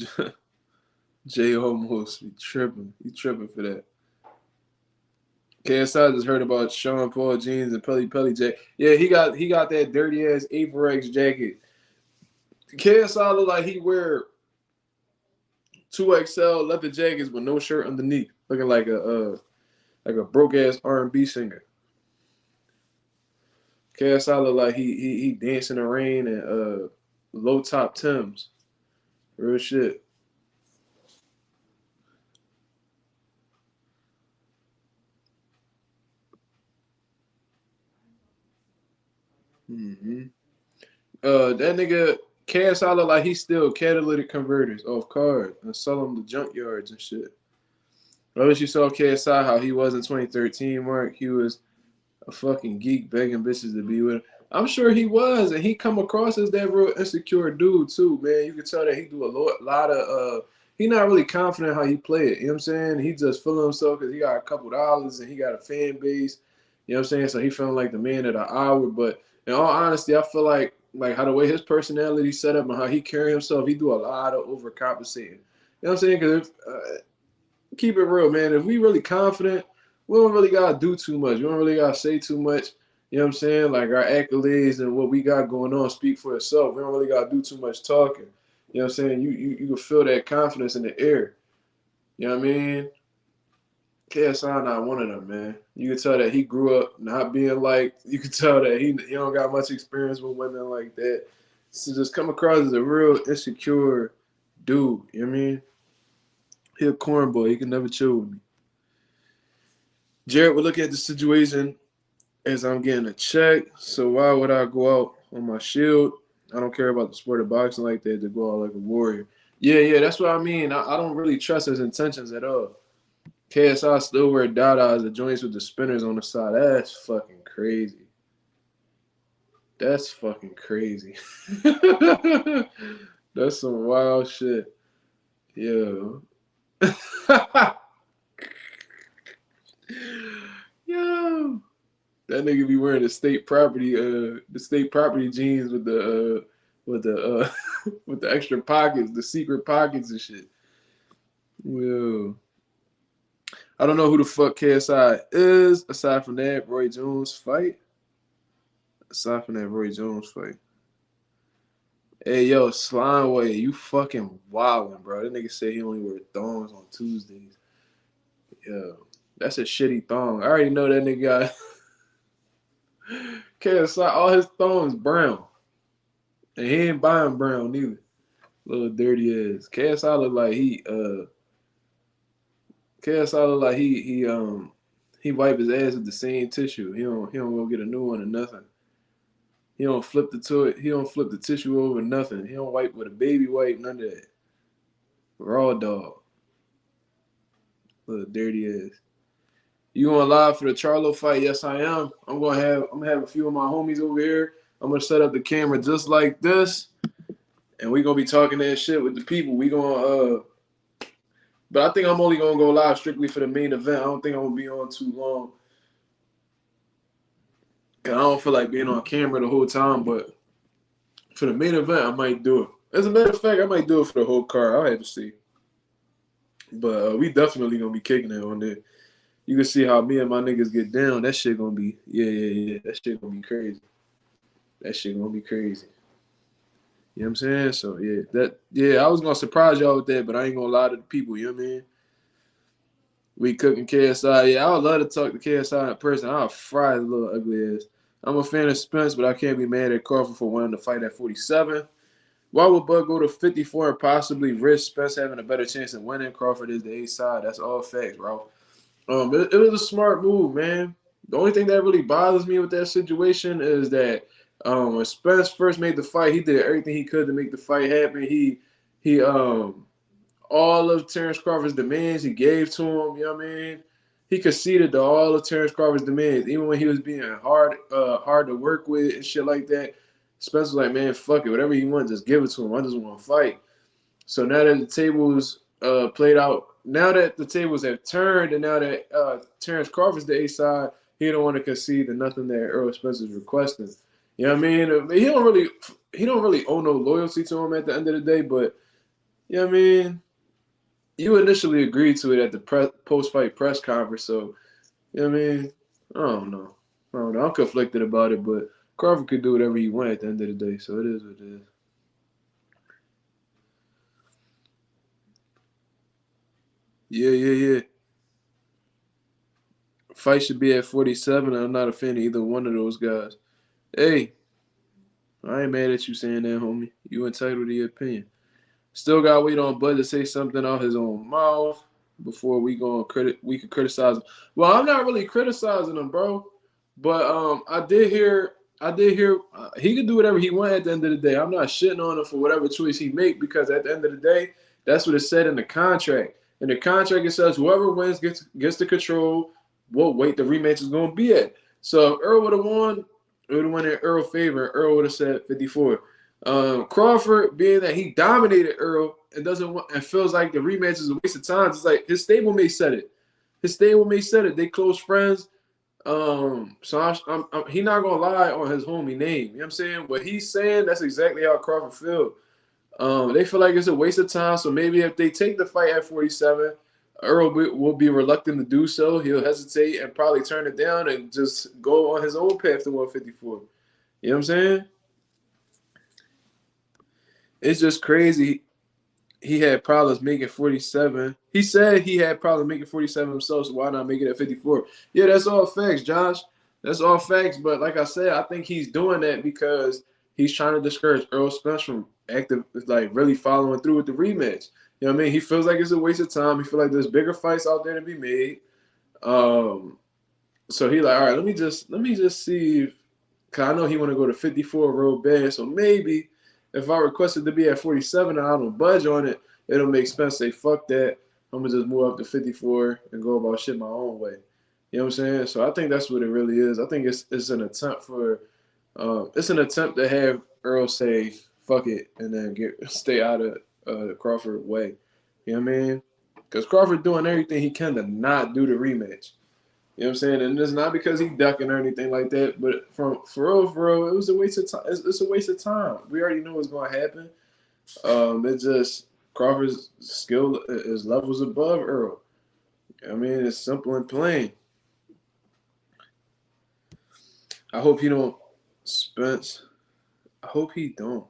Jay almost be tripping. He tripping for that. KSI just heard about Sean Paul jeans and Pelly jacket. Yeah, he got that dirty ass Apex jacket. KSI look like he wear 2XL leather jackets with no shirt underneath, looking like a broke ass R&B singer. KSI look like he dancing in the rain and low top Timbs. Real shit. Mm-hmm. That nigga KSI look like he still catalytic converters off cars and sell them to junkyards and shit. I wish you saw KSI how he was in 2013, Mark. He was a fucking geek begging bitches to be with him. I'm sure he was, and he come across as that real insecure dude too, man. You can tell that he do a lot of he not really confident how he play it. You know what I'm saying? He just feeling himself because he got a couple dollars and he got a fan base. You know what I'm saying? So he feeling like the man of the hour. But in all honesty, I feel like how the way his personality set up and how he carry himself, he do a lot of overcompensating. You know what I'm saying? Because keep it real, man. If we really confident, we don't really gotta do too much. We don't really gotta say too much. You know what I'm saying? Like our accolades and what we got going on speak for itself. We don't really gotta do too much talking. You know what I'm saying? You can feel that confidence in the air. You know what I mean? KSI not one of them, man. You can tell that he grew up not being liked. You can tell that he don't got much experience with women like that. So just come across as a real insecure dude. You know what I mean? He a cornball. He can never chill with me. Jared would look at the situation as I'm getting a check. So why would I go out on my shield? I don't care about the sport of boxing like that to go out like a warrior. Yeah, that's what I mean. I don't really trust his intentions at all. KSI still wear Dadas, the joints with the spinners on the side. That's fucking crazy. That's fucking crazy. That's some wild shit. Yo. Yo. That nigga be wearing the state property jeans with the with the extra pockets, the secret pockets and shit. Yo. I don't know who the fuck KSI is aside from that Roy Jones fight. Hey yo, Slimeway, you fucking wildin', bro. That nigga said he only wear thongs on Tuesdays. Yo, that's a shitty thong. I already know that nigga got KSI, all his thongs brown. And he ain't buying brown neither. Little dirty ass. KSI look like he wipe his ass with the same tissue. He don't go get a new one or nothing. He don't flip the tissue over nothing. He don't wipe with a baby wipe, none of that. Raw dog. Little dirty ass. You on live for the Charlo fight? Yes, I am. I'm gonna have a few of my homies over here. I'm gonna set up the camera just like this, and we gonna be talking that shit with the people. We gonna but I think I'm only gonna go live strictly for the main event. I don't think I'm gonna be on too long. Cause I don't feel like being on camera the whole time, but for the main event, I might do it. As a matter of fact, I might do it for the whole card. I'll have to see. But we definitely gonna be kicking it on there. You can see how me and my niggas get down. That shit gonna be, yeah. That shit gonna be crazy. You know what I'm saying? So I was gonna surprise y'all with that, but I ain't gonna lie to the people, you know what I mean? We cooking KSI. Yeah, I would love to talk to KSI in person. I'll fry his little ugly ass. I'm a fan of Spence, but I can't be mad at Crawford for wanting to fight at 47. Why would Bud go to 54 and possibly risk Spence having a better chance of winning? Crawford is the A side. That's all facts, bro. It was a smart move, man. The only thing that really bothers me with that situation is that when Spence first made the fight, he did everything he could to make the fight happen. He all of Terence Crawford's demands he gave to him. You know what I mean? He conceded to all of Terence Crawford's demands, even when he was being hard to work with and shit like that. Spence was like, man, fuck it, whatever he wants, just give it to him. I just want to fight. So now that the tables played out, now that the tables have turned, and now that Terence Crawford's the A side, he don't want to concede to nothing that Errol Spence is requesting. You know what I mean? He don't really owe no loyalty to him at the end of the day, but you know what I mean? You initially agreed to it at the post-fight press conference, so You know what I mean? I don't know. I'm conflicted about it, but Crawford could do whatever he wants at the end of the day, so it is what it is. Yeah. Fight should be at 47, and I'm not a fan of either one of those guys. Hey, I ain't mad at you saying that, homie. You entitled to your opinion. Still got to wait on Bud to say something out his own mouth before we could criticize him. Well, I'm not really criticizing him, bro. But I did hear he can do whatever he wants at the end of the day. I'm not shitting on him for whatever choice he make because at the end of the day, that's what it said in the contract. In the contract, it says whoever wins gets to control what weight the rematch is going to be at. So if Earl would have won, it would have won in Earl's favor. Earl would have said 54. Crawford, being that he dominated Errol and doesn't want and feels like the rematch is a waste of time, it's like his stablemate said it. His stablemate said it. They close friends. So he not gonna lie on his homie name. You know what I'm saying? What he's saying, that's exactly how Crawford feel. They feel like it's a waste of time. So maybe if they take the fight at 47, Earl will be reluctant to do so. He'll hesitate and probably turn it down and just go on his own path to 154. You know what I'm saying? It's just crazy. He had problems making 47. He said he had problems making 47 himself, so why not make it at 54? Yeah, that's all facts, Josh. That's all facts. But like I said, I think he's doing that because he's trying to discourage Errol Spence from really following through with the rematch. You know what I mean? He feels like it's a waste of time. He feels like there's bigger fights out there to be made. So he like, all right, let me just see. Cause I know he want to go to 54 real bad. So maybe if I requested to be at 47 and I don't budge on it, it'll make Spence say, fuck that. I'm gonna just move up to 54 and go about shit my own way. You know what I'm saying? So I think that's what it really is. I think it's an attempt to have Earl say fuck it and then stay out of the Crawford way. You know what I mean? Because Crawford doing everything he can to not do the rematch. You know what I'm saying? And it's not because he ducking or anything like that, but for real, it was a waste of time. It's a waste of time. We already know what's going to happen. It's just Crawford's skill is levels above Earl. I mean, it's simple and plain. I hope he don't, Spence. I hope he don't.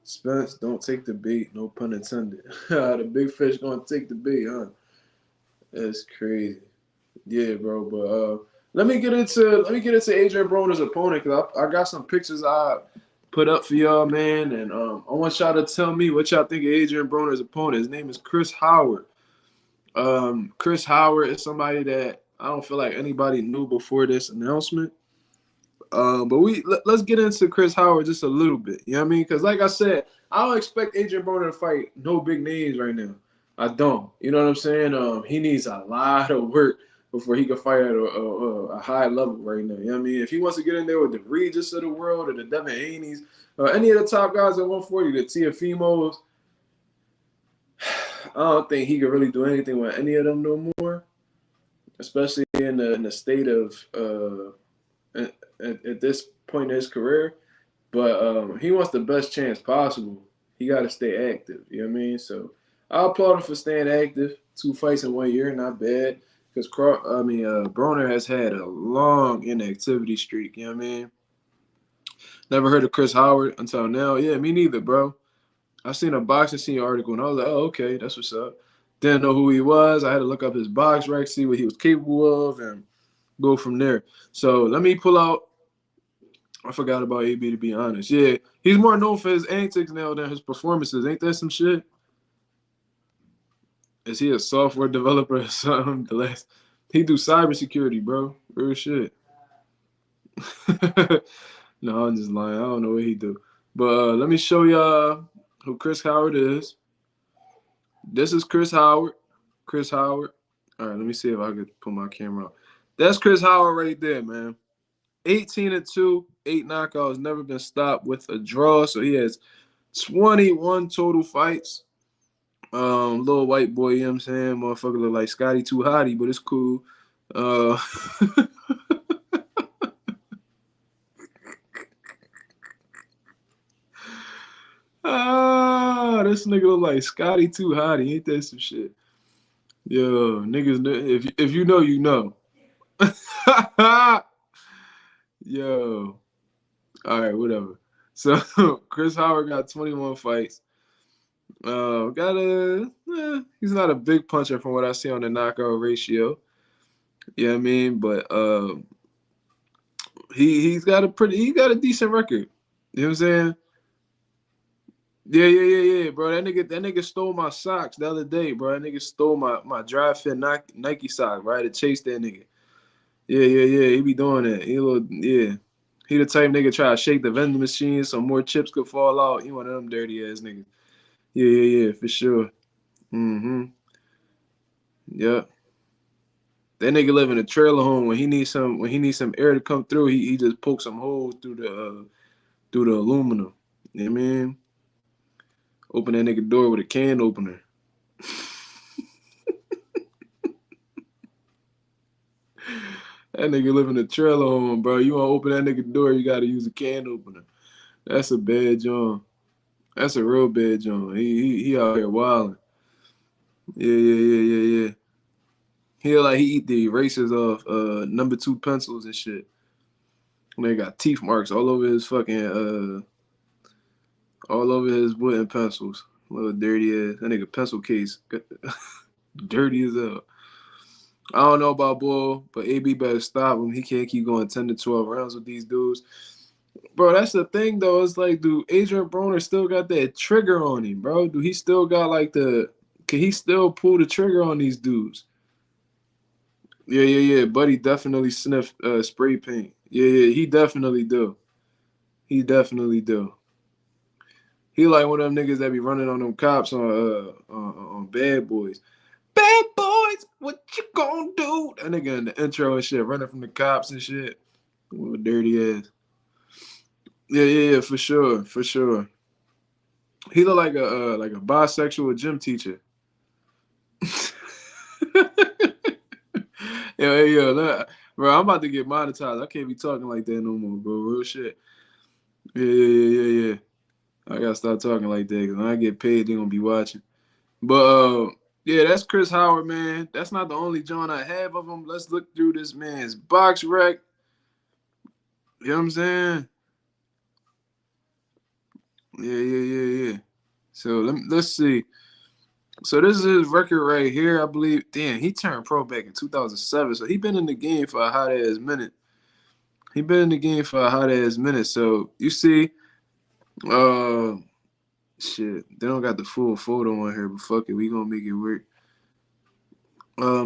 Spence, don't take the bait. No pun intended. The big fish gonna take the bait, huh? That's crazy. Yeah, bro. But let me get into Adrien Broner's opponent because I got some pictures I put up for y'all, man, and I want y'all to tell me what y'all think of Adrien Broner's opponent. His name is Chris Howard. Chris Howard is somebody that I don't feel like anybody knew before this announcement. But let's get into Chris Howard just a little bit. You know what I mean? Because like I said, I don't expect Adrien Broner to fight no big names right now. I don't. You know what I'm saying? He needs a lot of work before he can fight at a high level right now. You know what I mean? If he wants to get in there with the Regis of the world or the Devin Haney's, any of the top guys at 140, the Tiafimos, I don't think he could really do anything with any of them no more, especially in the state of at this point in his career. But he wants the best chance possible. He got to stay active. You know what I mean? So I applaud him for staying active. 2 fights in 1 year, not bad. Because Broner has had a long inactivity streak. You know what I mean? Never heard of Chris Howard until now. Yeah, me neither, bro. I seen a boxing scene article and I was like, oh, okay, that's what's up. Didn't know who he was. I had to look up his box rec, see what he was capable of, and go from there. So let me pull out. I forgot about AB, to be honest. Yeah, he's more known for his antics now than his performances. Ain't that some shit? Is he a software developer or something? He do cybersecurity, bro. Real shit. No, I'm just lying. I don't know what he do. But let me show y'all who Chris Howard is. This is Chris Howard. Chris Howard. All right, let me see if I could put my camera on. That's Chris Howard right there, man. 18-2, 8 knockouts, never been stopped with a draw. So he has 21 total fights. Little white boy, you know what I'm saying? Motherfucker look like Scotty Too Hottie, but it's cool. This nigga look like Scotty Too Hottie. Ain't that some shit? Yo, niggas, if you know, you know. Yo. All right, whatever. So Chris Howard got 21 fights. He's not a big puncher from what I see on the knockout ratio. You know what I mean? But he's got a decent record. You know what I'm saying? Yeah, bro. That nigga stole my socks the other day, bro. That nigga stole my dry fit Nike sock, right? To chase that nigga. Yeah. He be doing that. He the type nigga try to shake the vending machine so more chips could fall out. He one of them dirty ass niggas. Yeah, for sure. Mm-hmm. Yep. That nigga live in a trailer home. When he needs some air to come through, he just pokes some holes through the aluminum. You know what I mean? Open that nigga door with a can opener. That nigga live in a trailer home, bro. You want to open that nigga door, you got to use a can opener. That's a bad joint. That's a real bad joint. He out here wilding. Yeah. He eat the erasers off number 2 pencils and shit. And they got teeth marks all over his fucking all over his wooden pencils. Little dirty ass. That nigga pencil case. Dirty as hell. I don't know about Bull, but AB better stop him. He can't keep going 10 to 12 rounds with these dudes. Bro, that's the thing, though. It's like, dude, Adrien Broner still got that trigger on him, bro. Do he still got, like, can he still pull the trigger on these dudes? Yeah. Buddy definitely sniffed spray paint. Yeah, he definitely do. He definitely do. He like one of them niggas that be running on them cops on Bad Boys. Bad Boys, what you gonna do? That nigga in the intro and shit, running from the cops and shit. What a dirty ass. Yeah, for sure. He look like a bisexual gym teacher. Yo, look, bro, I'm about to get monetized. I can't be talking like that no more, bro. Real shit. Yeah. I gotta stop talking like that because when I get paid, they gonna be watching. But yeah, that's Chris Howard, man. That's not the only John I have of him. Let's look through this man's box rec. You know what I'm saying? Yeah. So let's see. So this is his record right here, I believe. Damn, he turned pro back in 2007. So he been in the game for a hot ass minute. So you see, shit, they don't got the full photo on here, but fuck it, we gonna make it work.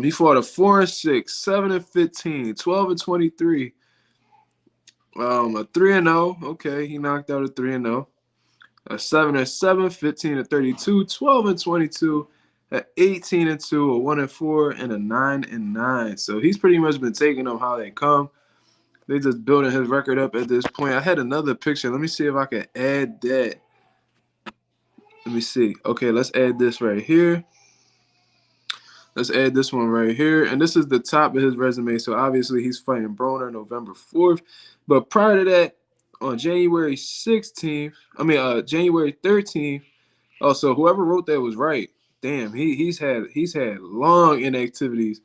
He fought a 4-6, 7-15, 12-23, a 3-0. Okay, he knocked out a 3-0. A 7-7, 15-32, 12-22, a 18-2, a 1-4, and a 9-9. So he's pretty much been taking them how they come. They just building his record up at this point. I had another picture. Let me see if I can add that. Let me see. Okay, let's add this right here. Let's add this one right here. And this is the top of his resume. So obviously he's fighting Broner November 4th. But prior to that, on January 13th. Oh, so whoever wrote that was right. Damn, he's had long inactivities.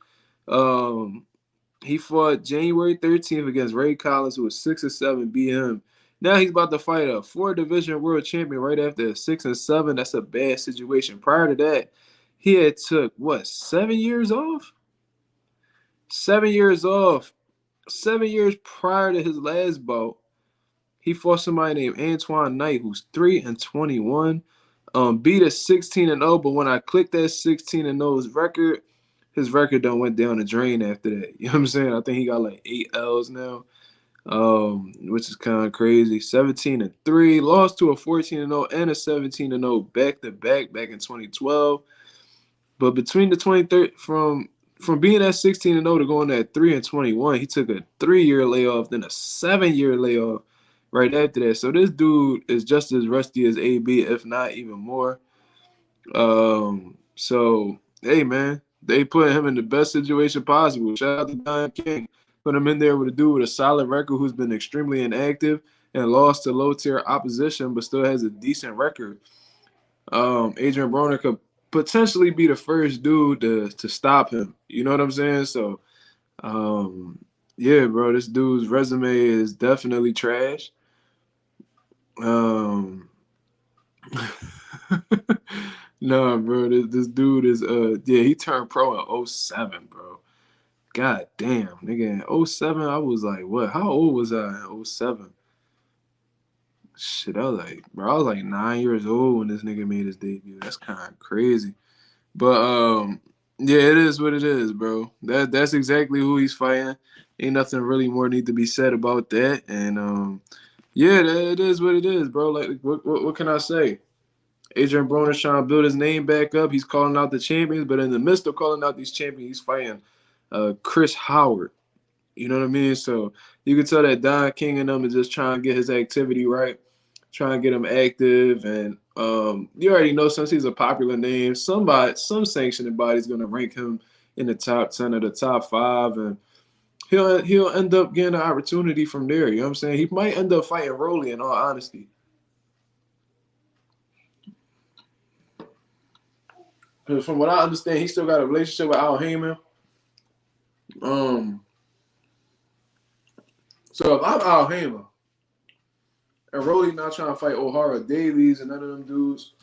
He fought January 13th against Ray Collins, who was 6-7 BM. Now he's about to fight a 4-division world champion right after 6-7. That's a bad situation. Prior to that, he had took 7 years off? 7 years off. 7 years prior to his last bout. He fought somebody named Antoine Knight, who's 3-21. Beat a 16-0, but when I clicked that 16-0 his record done went down the drain after that. You know what I'm saying? I think he got like 8 L's now, which is kind of crazy. 17-3, lost to a 14-0 and a 17-0 back-to-back back in 2012. But between the 23rd, from being at 16-0 to going at 3-21, he took a 3-year layoff, then a 7-year layoff right after that. So this dude is just as rusty as AB, if not even more. So, hey, man, they put him in the best situation possible. Shout out to Don King. Put him in there with a dude with a solid record who's been extremely inactive and lost to low-tier opposition, but still has a decent record. Adrien Broner could potentially be the first dude to stop him. You know what I'm saying? So, Yeah, bro, this dude's resume is definitely trash. Um, no, bro, this dude is yeah, he turned pro in '07, bro. God damn, nigga, in '07, I was like, what? How old was I in '07? Shit, I was like, bro, I was like 9 years old when this nigga made his debut. That's kind of crazy. But yeah, it is what it is, bro. That's exactly who he's fighting. Ain't nothing really more need to be said about that. And yeah, it is what it is, bro. Like, what can I say? Adrien Broner trying to build his name back up. He's calling out the champions, but in the midst of calling out these champions, he's fighting Chris Howard. You know what I mean? So you can tell that Don King and them is just trying to get his activity right, trying to get him active. And you already know, since he's a popular name, some sanctioning body's gonna rank him in the top 10 or the top 5, and he'll end up getting an opportunity from there. You know what I'm saying? He might end up fighting Rolly, in all honesty. Because from what I understand, he still got a relationship with Al Heyman. So if I'm Al Heyman and Rolly not trying to fight O'Hara Davies and none of them dudes,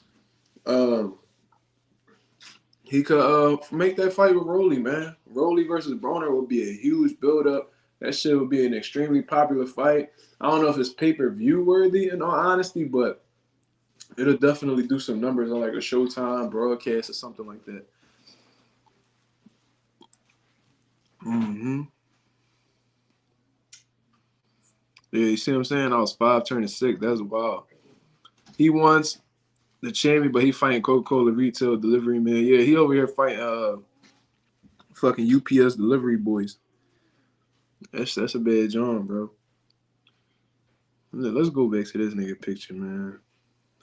he could make that fight with Rolly, man. Rolly versus Broner would be a huge build-up. That shit would be an extremely popular fight. I don't know if it's pay-per-view worthy, in all honesty, but it'll definitely do some numbers on like a Showtime broadcast or something like that. Mm-hmm. Yeah, you see what I'm saying? I was 5 turning 6. That's wild. He wants the champion, but he fighting Coca-Cola retail delivery man. Yeah, he over here fighting fucking UPS delivery boys. That's a bad John, bro. Let's go back to this nigga picture, man.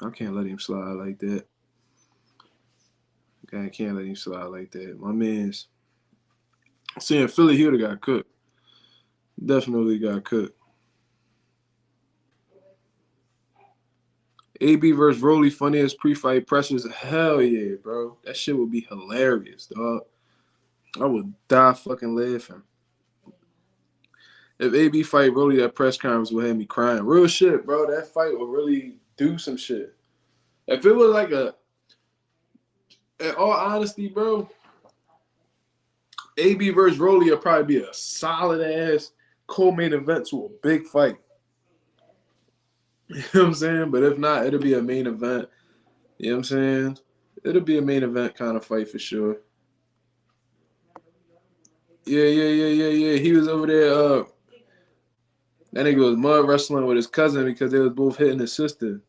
I can't let him slide like that. I can't let him slide like that. My man's seeing Philly, he would have got cooked. Definitely got cooked. AB versus Rolly, funniest pre-fight pressures. Hell yeah, bro. That shit would be hilarious, dog. I would die fucking laughing. If AB fight Rolly, that press conference would have me crying. Real shit, bro. That fight would really do some shit. If it was like in all honesty, bro, AB versus Rolly would probably be a solid ass co-main event to a big fight. You know what I'm saying? But if not, it'll be a main event. You know what I'm saying? It'll be a main event kind of fight for sure. Yeah. He was over there. That nigga was mud wrestling with his cousin because they was both hitting his sister.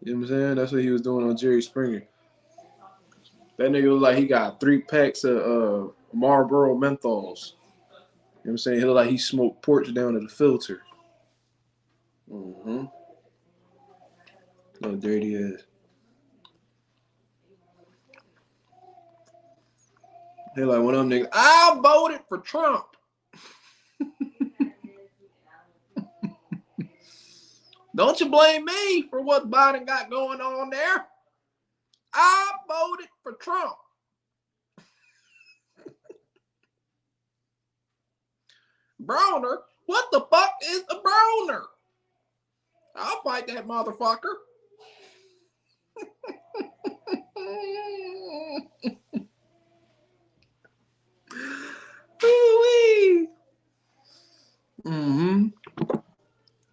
You know what I'm saying? That's what he was doing on Jerry Springer. That nigga look like he got 3 packs of Marlboro menthols. You know what I'm saying? He look like he smoked porch down to the filter. Mm-hmm. Little dirty ass. They like one of them niggas, I voted for Trump. Don't you blame me for what Biden got going on there. I voted for Trump. Broner? What the fuck is a Broner? I'll fight that motherfucker. Ooh-wee. Mm-hmm.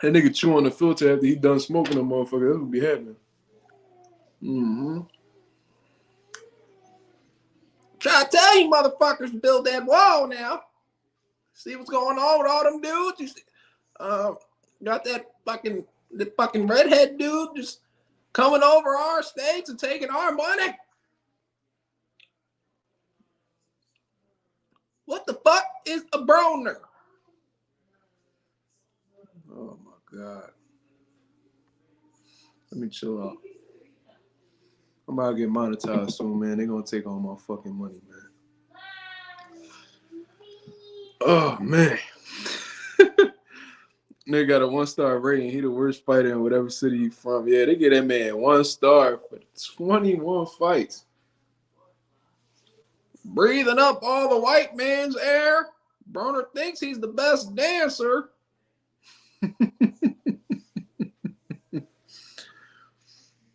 That nigga chew on the filter after he done smoking a motherfucker. That would be happening. Mm-hmm. Try to tell you motherfuckers to build that wall now. See what's going on with all them dudes? You see, got the fucking redhead dude just coming over our states and taking our money. What the fuck is a Broner? Oh my god. Let me chill out. I'm about to get monetized soon, man. They're gonna take all my fucking money, man. Oh man. Nigga got a 1-star rating. He the worst fighter in whatever city he from. Yeah, they get that man 1 star for 21 fights. Breathing up all the white man's air. Broner thinks he's the best dancer.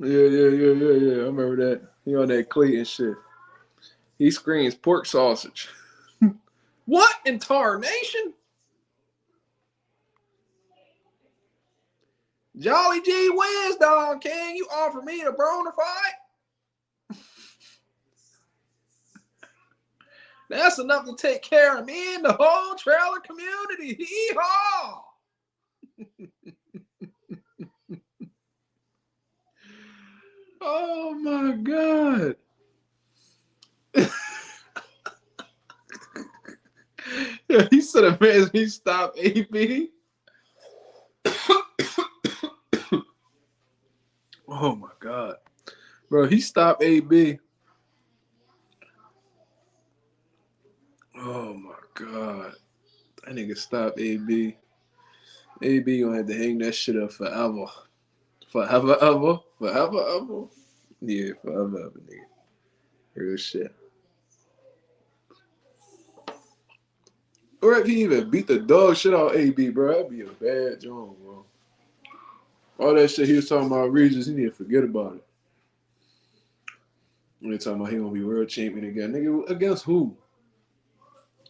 Yeah. I remember that. He on that Clayton shit. He screams pork sausage. What in tarnation? Jolly G wins, Don King. You offer me a Broner fight? That's enough to take care of me and the whole trailer community. Hee-haw! Oh, my God. Yeah, he said, imagine he stopped AB. Oh, my God. Bro, he stopped AB. Oh, my God. That nigga stopped AB. AB gonna have to hang that shit up forever. Forever, ever. Forever, ever. Yeah, forever, ever, nigga. Real shit. Or if he even beat the dog shit out AB, bro, that'd be a bad joint, bro. All that shit he was talking about Regis, he need to forget about it. When they talking about he gonna be world champion again. Nigga, against who?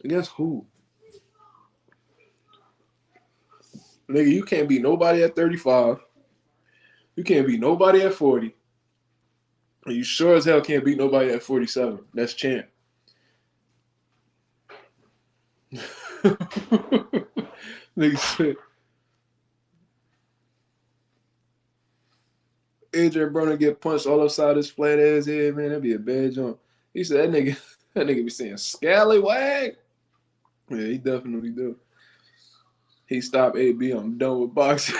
Against who? Nigga, you can't beat nobody at 35. You can't beat nobody at 40. And you sure as hell can't beat nobody at 47. That's champ. Nigga said, Adrien Broner get punched all upside his flat ass head, man. That'd be a bad jump. He said that nigga be saying scallywag. Yeah, he definitely do. He stopped AB. I'm done with boxing.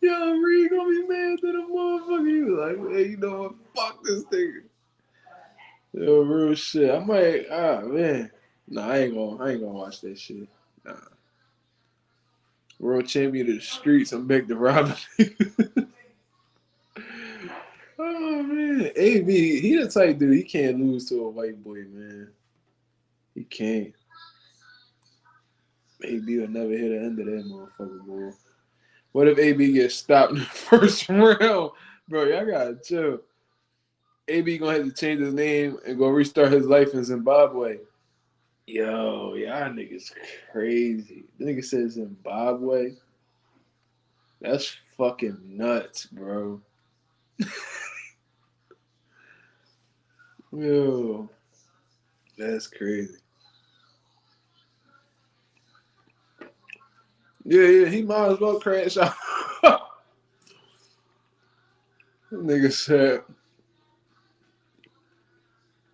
Yo, Reed gonna be mad to the motherfucker. He was like, hey, you know what? Fuck this nigga. Yo, real shit. I might, man. Nah, I ain't gonna watch that shit. Nah. World champion of the streets. I'm back to robbing. Oh man, AB, he the type dude. He can't lose to a white boy, man. He can't. AB will never hit the end of that motherfucker, boy. What if AB gets stopped in the first round, bro? Y'all gotta chill. AB gonna have to change his name and go restart his life in Zimbabwe. Yo, y'all niggas crazy. The nigga said Zimbabwe. That's fucking nuts, bro. Yo, that's crazy. Yeah, he might as well crash out. Nigga said,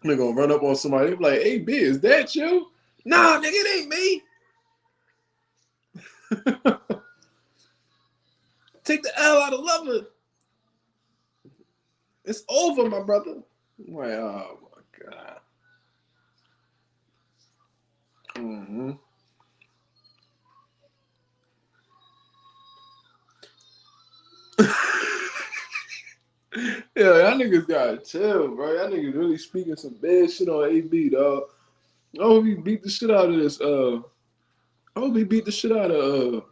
they're gonna run up on somebody. They be like, hey, B, is that you? Nah, nigga, it ain't me. Take the L out of lover. It's over, my brother. I'm like, oh my God. Mm-hmm. Yeah, y'all niggas gotta chill, bro. Y'all niggas really speaking some bad shit on AB, dog. I hope he beat the shit out of this. I hope he beat the shit out of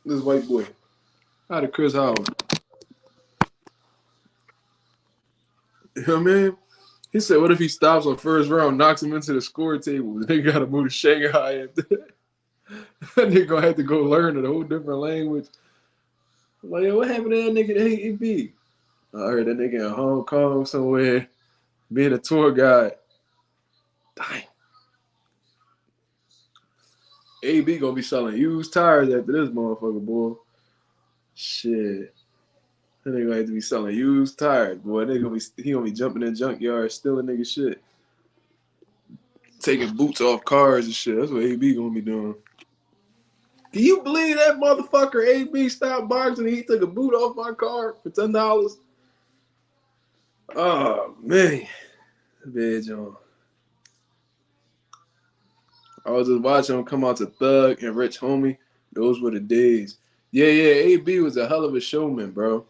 this white boy, out of Chris Howard. You know what I mean? He said, what if he stops on first round, knocks him into the score table, and they gotta move to Shanghai after that? Nigga gonna have to go learn a whole different language. Like, yo, what happened to that nigga that AB? I heard that nigga in Hong Kong somewhere being a tour guide. Dang. AB gonna be selling used tires after this motherfucker, boy. Shit. That nigga gonna have to be selling used tires, boy. He gonna be jumping in junkyards, stealing nigga shit. Taking boots off cars and shit. That's what AB gonna be doing. Can you believe that motherfucker AB stopped boxing and he took a boot off my car for $10? Oh, man. Bad John. I was just watching him come out to Thug and Rich Homie. Those were the days. Yeah, AB was a hell of a showman, bro.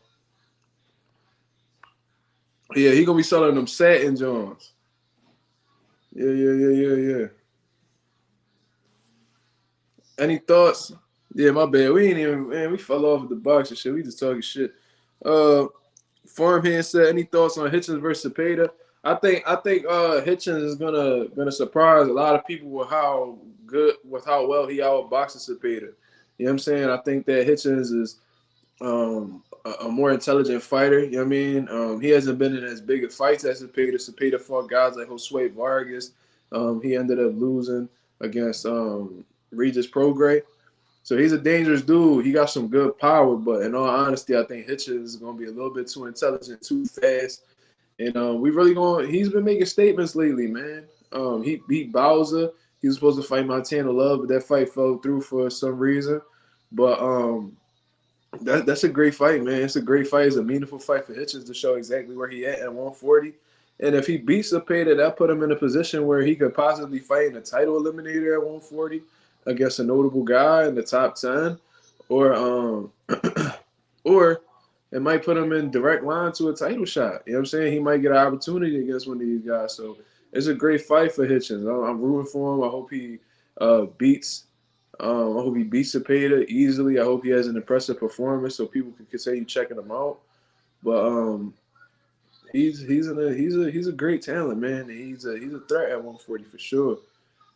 Yeah, he gonna be selling them satin Johns. Yeah. Any thoughts? Yeah, my bad. We ain't even man. We fell off with the boxing shit. We just talking shit. Uh, Farmhand said, any thoughts on Hitchens versus Cepeda? I think Hitchens is gonna surprise a lot of people with how well he outboxes Cepeda. You know what I'm saying? I think that Hitchens is a more intelligent fighter. You know what I mean? He hasn't been in as big of fights as Cepeda. Cepeda fought guys like Josue Vargas. He ended up losing against Regis Prograis. So he's a dangerous dude. He got some good power, but in all honesty, I think Hitchens is gonna be a little bit too intelligent, too fast. And we really going. He's been making statements lately, man. He beat Bowser. He was supposed to fight Montana Love, but that fight fell through for some reason. But that's a great fight, man. It's a great fight. It's a meaningful fight for Hitchens to show exactly where he at 140. And if he beats Cepeda, that put him in a position where he could possibly fight in a title eliminator at 140 against a notable guy in the top 10, or or it might put him in direct line to a title shot. You know what I'm saying? He might get an opportunity against one of these guys. So it's a great fight for Hitchens. I'm rooting for him. I hope he beats. I hope he beats Cepeda easily. I hope he has an impressive performance so people can continue checking him out. But he's a great talent, man. He's a threat at 140 for sure,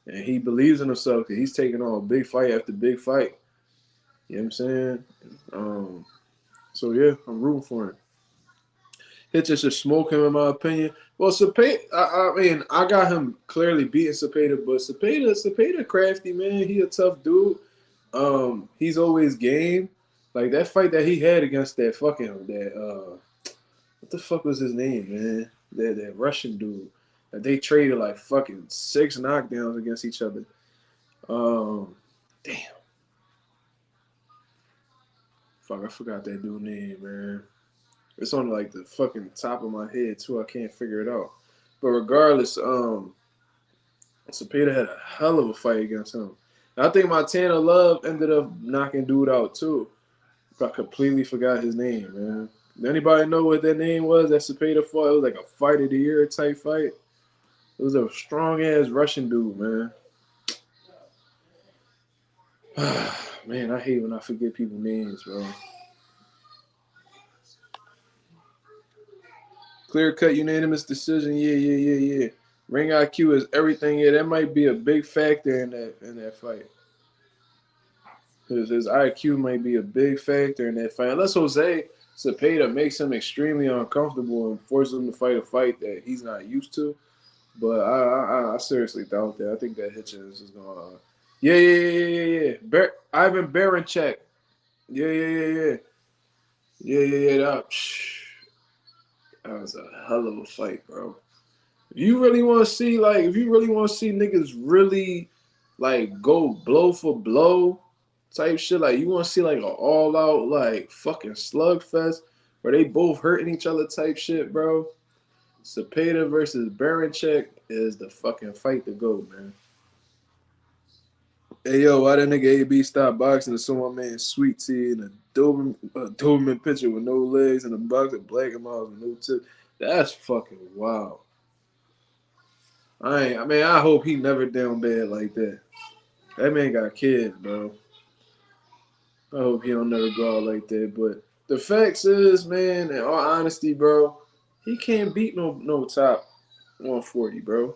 and he believes in himself because he's taking on big fight after big fight. You know what I'm saying? So yeah, I'm rooting for him. Hitchens should smoke him, in my opinion. Well, Cepeda, I mean, I got him clearly beating Cepeda, but Cepeda crafty, man. He a tough dude. He's always game. Like that fight that he had against that what the fuck was his name, man? That Russian dude. That they traded like fucking 6 knockdowns against each other. Damn. Fuck, I forgot that dude's name, man. It's on like the fucking top of my head too. I can't figure it out. But regardless, Cepeda had a hell of a fight against him. And I think Montana Love ended up knocking dude out too. I completely forgot his name, man. Anybody know what that name was that Cepeda fought? It was like a fight of the year type fight. It was a strong ass Russian dude, man. Man, I hate when I forget people's names, bro. Clear cut unanimous decision. Yeah. Ring IQ is everything. Yeah, that might be a big factor in that fight. His IQ might be a big factor in that fight. Unless Jose Cepeda makes him extremely uncomfortable and forces him to fight a fight that he's not used to. But I seriously doubt that. I think that Hitchens is going to. Yeah. Ivan Barancek. Yeah. That was a hell of a fight, bro. If you really want to see niggas really like go blow for blow type shit, like you want to see like an all out like fucking slugfest where they both hurting each other type shit, bro. Cepeda versus Barancek is the fucking fight to go, man. Hey yo, why that nigga AB stop boxing and saw my man Sweet Tea in a Doberman picture with no legs and a box of black and miles with no tip? That's fucking wild. I hope he never down bad like that. That man got kids, bro. I hope he don't never go out like that. But the facts is, man, in all honesty, bro, he can't beat no top 140, bro.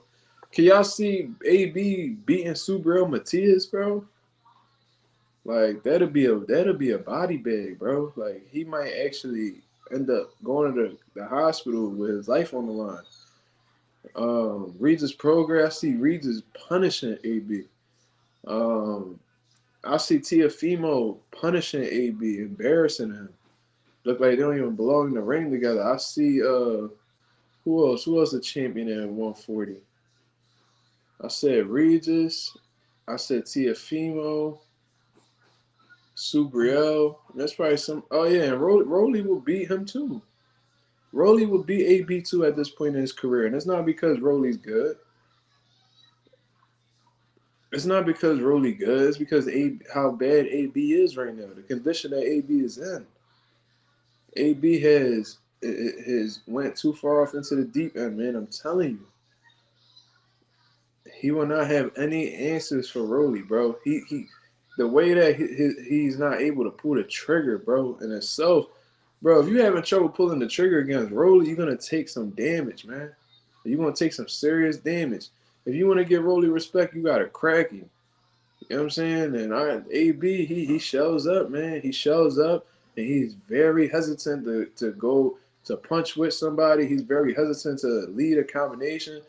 Can y'all see AB beating Subriel Matias, bro? Like that'll be a body bag, bro. Like he might actually end up going to the hospital with his life on the line. Regis Prograis, I see Regis punishing AB. I see Tiafimo punishing AB, embarrassing him. Look like they don't even belong in the ring together. I see who else? Who else a champion at 140? I said Regis. I said Tiafimo. Subriel. That's probably some. Oh yeah, and Rolly will beat him too. Rolly will beat AB too at this point in his career, and it's not because Rolly's good. It's not because Rolly good. It's because how bad AB is right now. The condition that AB is in. AB has his went too far off into the deep end, man. I'm telling you, he will not have any answers for Rolly, bro. The way that he's not able to pull the trigger, bro, in itself, bro. If you having trouble pulling the trigger against Rolly, you're gonna take some damage, man. You're gonna take some serious damage. If you want to get Rolly respect, you gotta crack him. You know what I'm saying? And AB, he shows up, man. He shows up, and he's very hesitant to go to punch with somebody. He's very hesitant to lead a combination.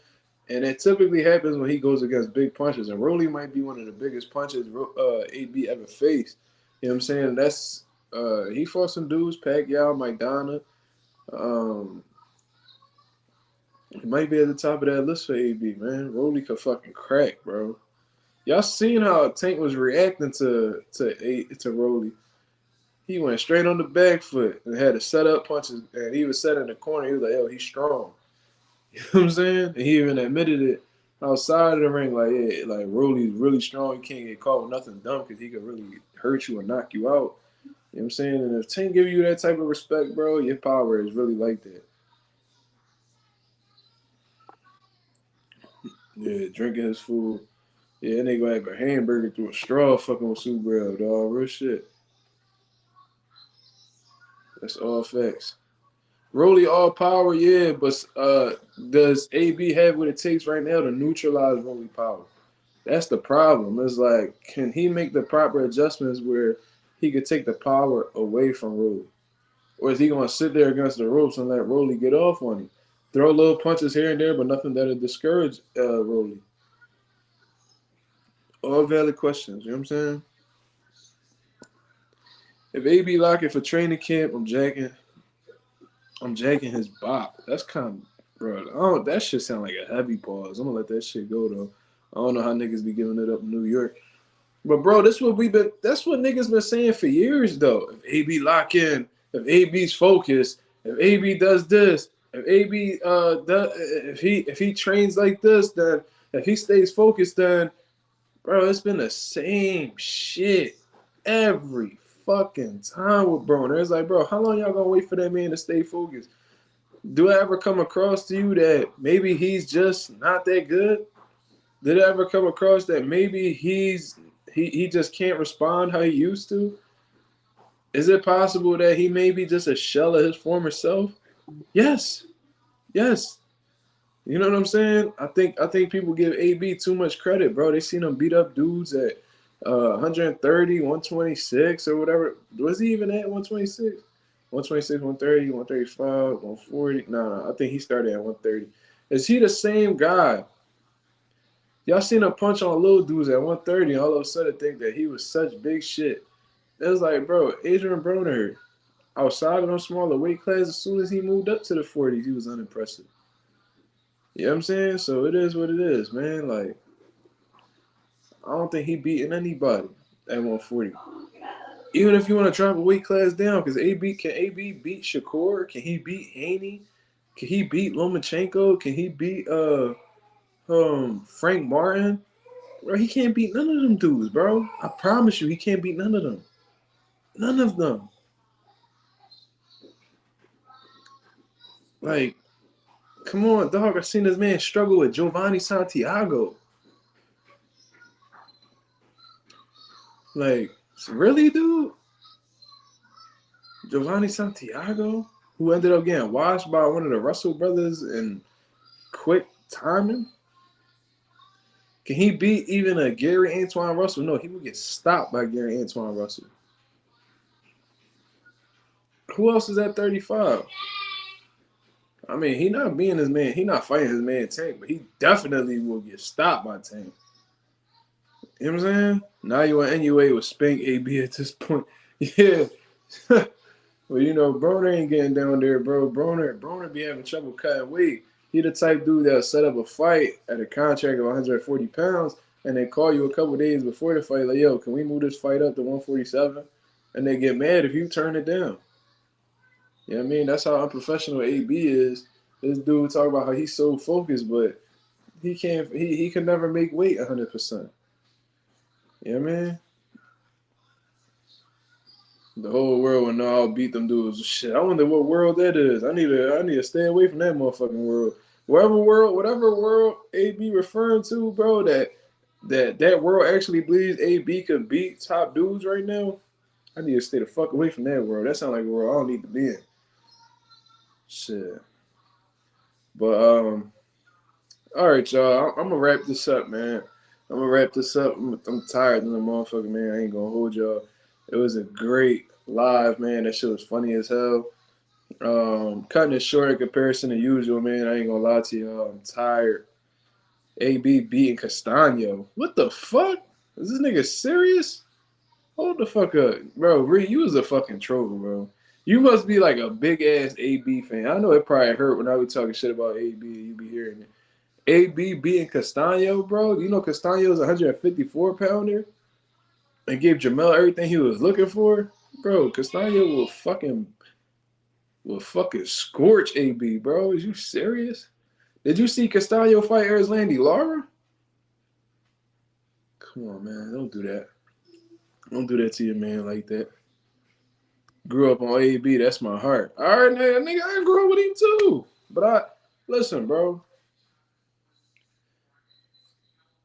And it typically happens when he goes against big punches. And Rolly might be one of the biggest punches AB ever faced. You know what I'm saying? He fought some dudes, Pacquiao, McDonough. He might be at the top of that list for AB, man. Rolly could fucking crack, bro. Y'all seen how Tank was reacting to Rolly. He went straight on the back foot and had to set up punches. And he was set in the corner. He was like, yo, he's strong. You know what I'm saying? And he even admitted it outside of the ring, like, yeah, like Rolly's really strong. He can't get caught with nothing dumb because he could really hurt you or knock you out. You know what I'm saying? And if Tank give you that type of respect, bro, your power is really like that. Yeah, drinking his food. Yeah, and they gonna have a hamburger through a straw fucking with Super Bro, dog. Real shit. That's all facts. Rolly all power, yeah, but does AB have what it takes right now to neutralize Rolly power? That's the problem. It's like, can he make the proper adjustments where he could take the power away from Rolly? Or is he going to sit there against the ropes and let Rolly get off on him? Throw little punches here and there, but nothing that'll discourage Rolly. All valid questions, you know what I'm saying? If AB locking for training camp, I'm jacking his bop. That's kind of, bro. That shit sound like a heavy pause. I'm gonna let that shit go though. I don't know how niggas be giving it up in New York. But bro, that's what niggas been saying for years though. If AB lock in, if AB's focused, if AB does this, if AB if he trains like this, then if he stays focused, then bro, it's been the same shit every fucking time with Broner. It's like, bro, how long y'all gonna wait for that man to stay focused? Do I ever come across to you that maybe he's just not that good? Did it ever come across that maybe he just can't respond how he used to? Is it possible that he may be just a shell of his former self? Yes. Yes. You know what I'm saying? I think people give AB too much credit, bro. They seen him beat up dudes at 130, 126 or whatever. Was he even at 126? 126, 130, 135, 140. No, I think he started at 130. Is he the same guy? Y'all seen him punch on little dudes at 130 and all of a sudden think that he was such big shit. It was like, bro, Adrien Broner, outside of them smaller weight classes, as soon as he moved up to the 40s, he was unimpressive. You know what I'm saying? So it is what it is, man. Like, I don't think he beating anybody at 140. Even if you want to drop a weight class down, because can AB beat Shakur? Can he beat Haney? Can he beat Lomachenko? Can he beat Frank Martin? Bro, he can't beat none of them dudes, bro. I promise you, he can't beat none of them. None of them. Like, come on, dog. I've seen this man struggle with Giovanni Santiago. Like, really, dude? Giovanni Santiago, who ended up getting washed by one of the Russell brothers in quick timing? Can he beat even a Gary Antoine Russell? No, he would get stopped by Gary Antoine Russell. Who else is at 35? I mean, he not being his man. He not fighting his man Tank, but he definitely will get stopped by Tank. You know what I'm saying? Now you want NUA with Spank AB at this point. Yeah. Well, you know, Broner ain't getting down there, bro. Broner be having trouble cutting weight. He the type dude that'll set up a fight at a contract of 140 pounds and they call you a couple days before the fight, like, yo, can we move this fight up to 147? And they get mad if you turn it down. You know what I mean? That's how unprofessional AB is. This dude talk about how he's so focused, but he can never make weight 100%. You know what I mean? The whole world would know I'll beat them dudes. Shit, I wonder what world that is. I need to stay away from that motherfucking world. Whatever world AB referring to, bro, that world actually believes AB could beat top dudes right now. I need to stay the fuck away from that world. That sounds like a world I don't need to be in. Shit. But all right, y'all. I'm gonna wrap this up, man. I'm gonna wrap this up. I'm tired of the motherfucker, man. I ain't gonna hold y'all. It was a great live, man. That shit was funny as hell. Cutting it short in comparison to usual, man. I ain't gonna lie to y'all. I'm tired. AB beating Castano. What the fuck? Is this nigga serious? Hold the fuck up. Bro, Reed, you was a fucking troll, bro. You must be like a big ass AB fan. I know it probably hurt when I be talking shit about AB. You be hearing it. AB beating Castano, bro. You know Castano's 154 pounder and gave Jamel everything he was looking for. Bro, Castano will fucking scorch AB, bro. Is you serious? Did you see Castano fight Erzlandi Lara? Come on, man. Don't do that. Don't do that to your man like that. Grew up on AB. That's my heart. All right, nigga, I grew up with him too. But listen, bro.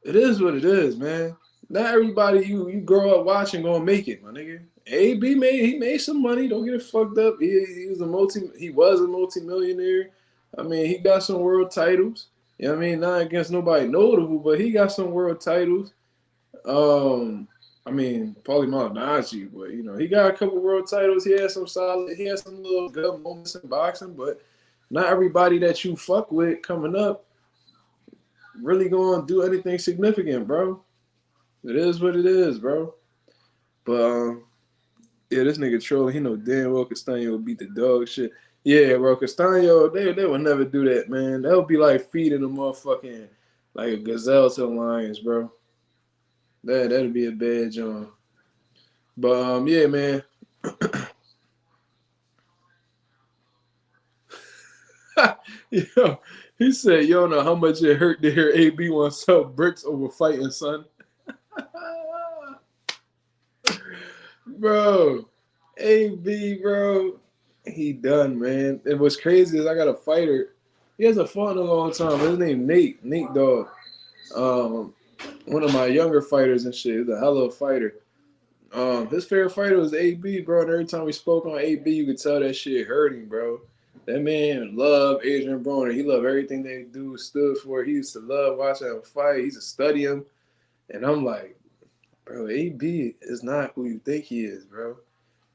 It is what it is, man. Not everybody you grow up watching gonna make it, my nigga. AB made some money. Don't get it fucked up. He was a multi-millionaire. I mean, he got some world titles. You know what I mean? Not against nobody notable, but he got some world titles. I mean, Paulie Malignaggi, but he got a couple world titles. He had some little good moments in boxing, but not everybody that you fuck with coming up really gonna do anything significant, bro. It is what it is, bro. But yeah, this nigga trolling. He know damn well Castano will beat the dog shit. Yeah, bro, Castano, they would never do that, man. That would be like feeding a motherfucking like a gazelle to the lions, bro. That'd be a bad job. But yeah, man. Yo, he said, "You don't know how much it hurt to hear AB want to sell bricks over fighting, son." Bro, AB, bro, he done, man. And what's crazy is I got a fighter. He hasn't fought in a long time. His name Nate Dogg. One of my younger fighters and shit. He's a hell of a fighter. His favorite fighter was AB, bro. And every time we spoke on AB, you could tell that shit hurt him, bro. That man loved Adrien Broner. He loved everything they do, stood for. He used to love watching him fight. He used to study him. And I'm like, bro, AB is not who you think he is, bro.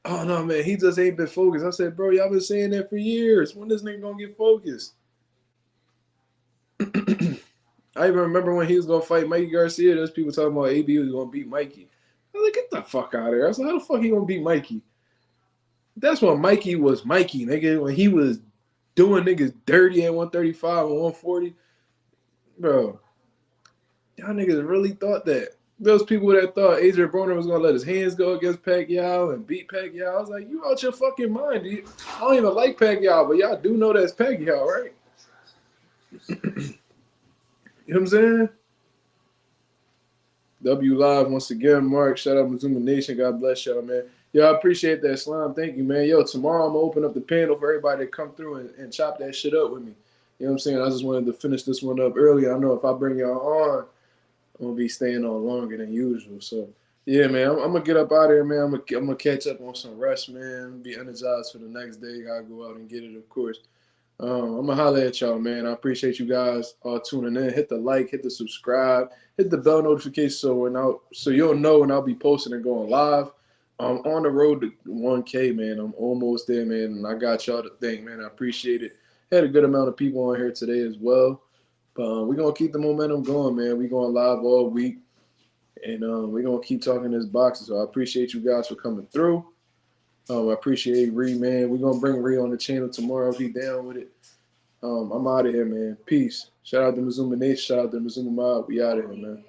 Oh, no, man, he just ain't been focused. I said, bro, y'all been saying that for years. When this nigga gonna get focused? I even remember when he was gonna fight Mikey Garcia, there's people talking about AB was gonna beat Mikey. I was like, get the fuck out of here. I was like, how the fuck he gonna beat Mikey? That's when Mikey was Mikey, nigga. When he was doing niggas dirty at 135 and 140. Bro, y'all niggas really thought that. Those people that thought Adrien Broner was going to let his hands go against Pacquiao and beat Pacquiao. I was like, you out your fucking mind, dude. I don't even like Pacquiao, but y'all do know that's Pacquiao, right? You know what I'm saying? W Live once again, Mark. Shout out Mazuma Nation. God bless y'all, man. Yo, I appreciate that, Slime. Thank you, man. Yo, tomorrow I'm going to open up the panel for everybody to come through and chop that shit up with me. You know what I'm saying? I just wanted to finish this one up early. I know if I bring y'all on, I'm going to be staying on longer than usual. So, yeah, man, I'm going to get up out of here, man. I'm going to catch up on some rest, man. Be energized for the next day. Got to go out and get it, of course. I'm going to holler at y'all, man. I appreciate you guys all tuning in. Hit the like, hit the subscribe, hit the bell notification so you'll know when I'll be posting and going live. I'm on the road to 1K, man. I'm almost there, man, and I got y'all to thank, man. I appreciate it. Had a good amount of people on here today as well. But we're going to keep the momentum going, man. We're going live all week, and we're going to keep talking this boxing. So I appreciate you guys for coming through. I appreciate Ree, man. We're going to bring Ree on the channel tomorrow if he down with it. I'm out of here, man. Peace. Shout out to Mazuma Nation. Shout out to Mazuma Mob. We out of here, man.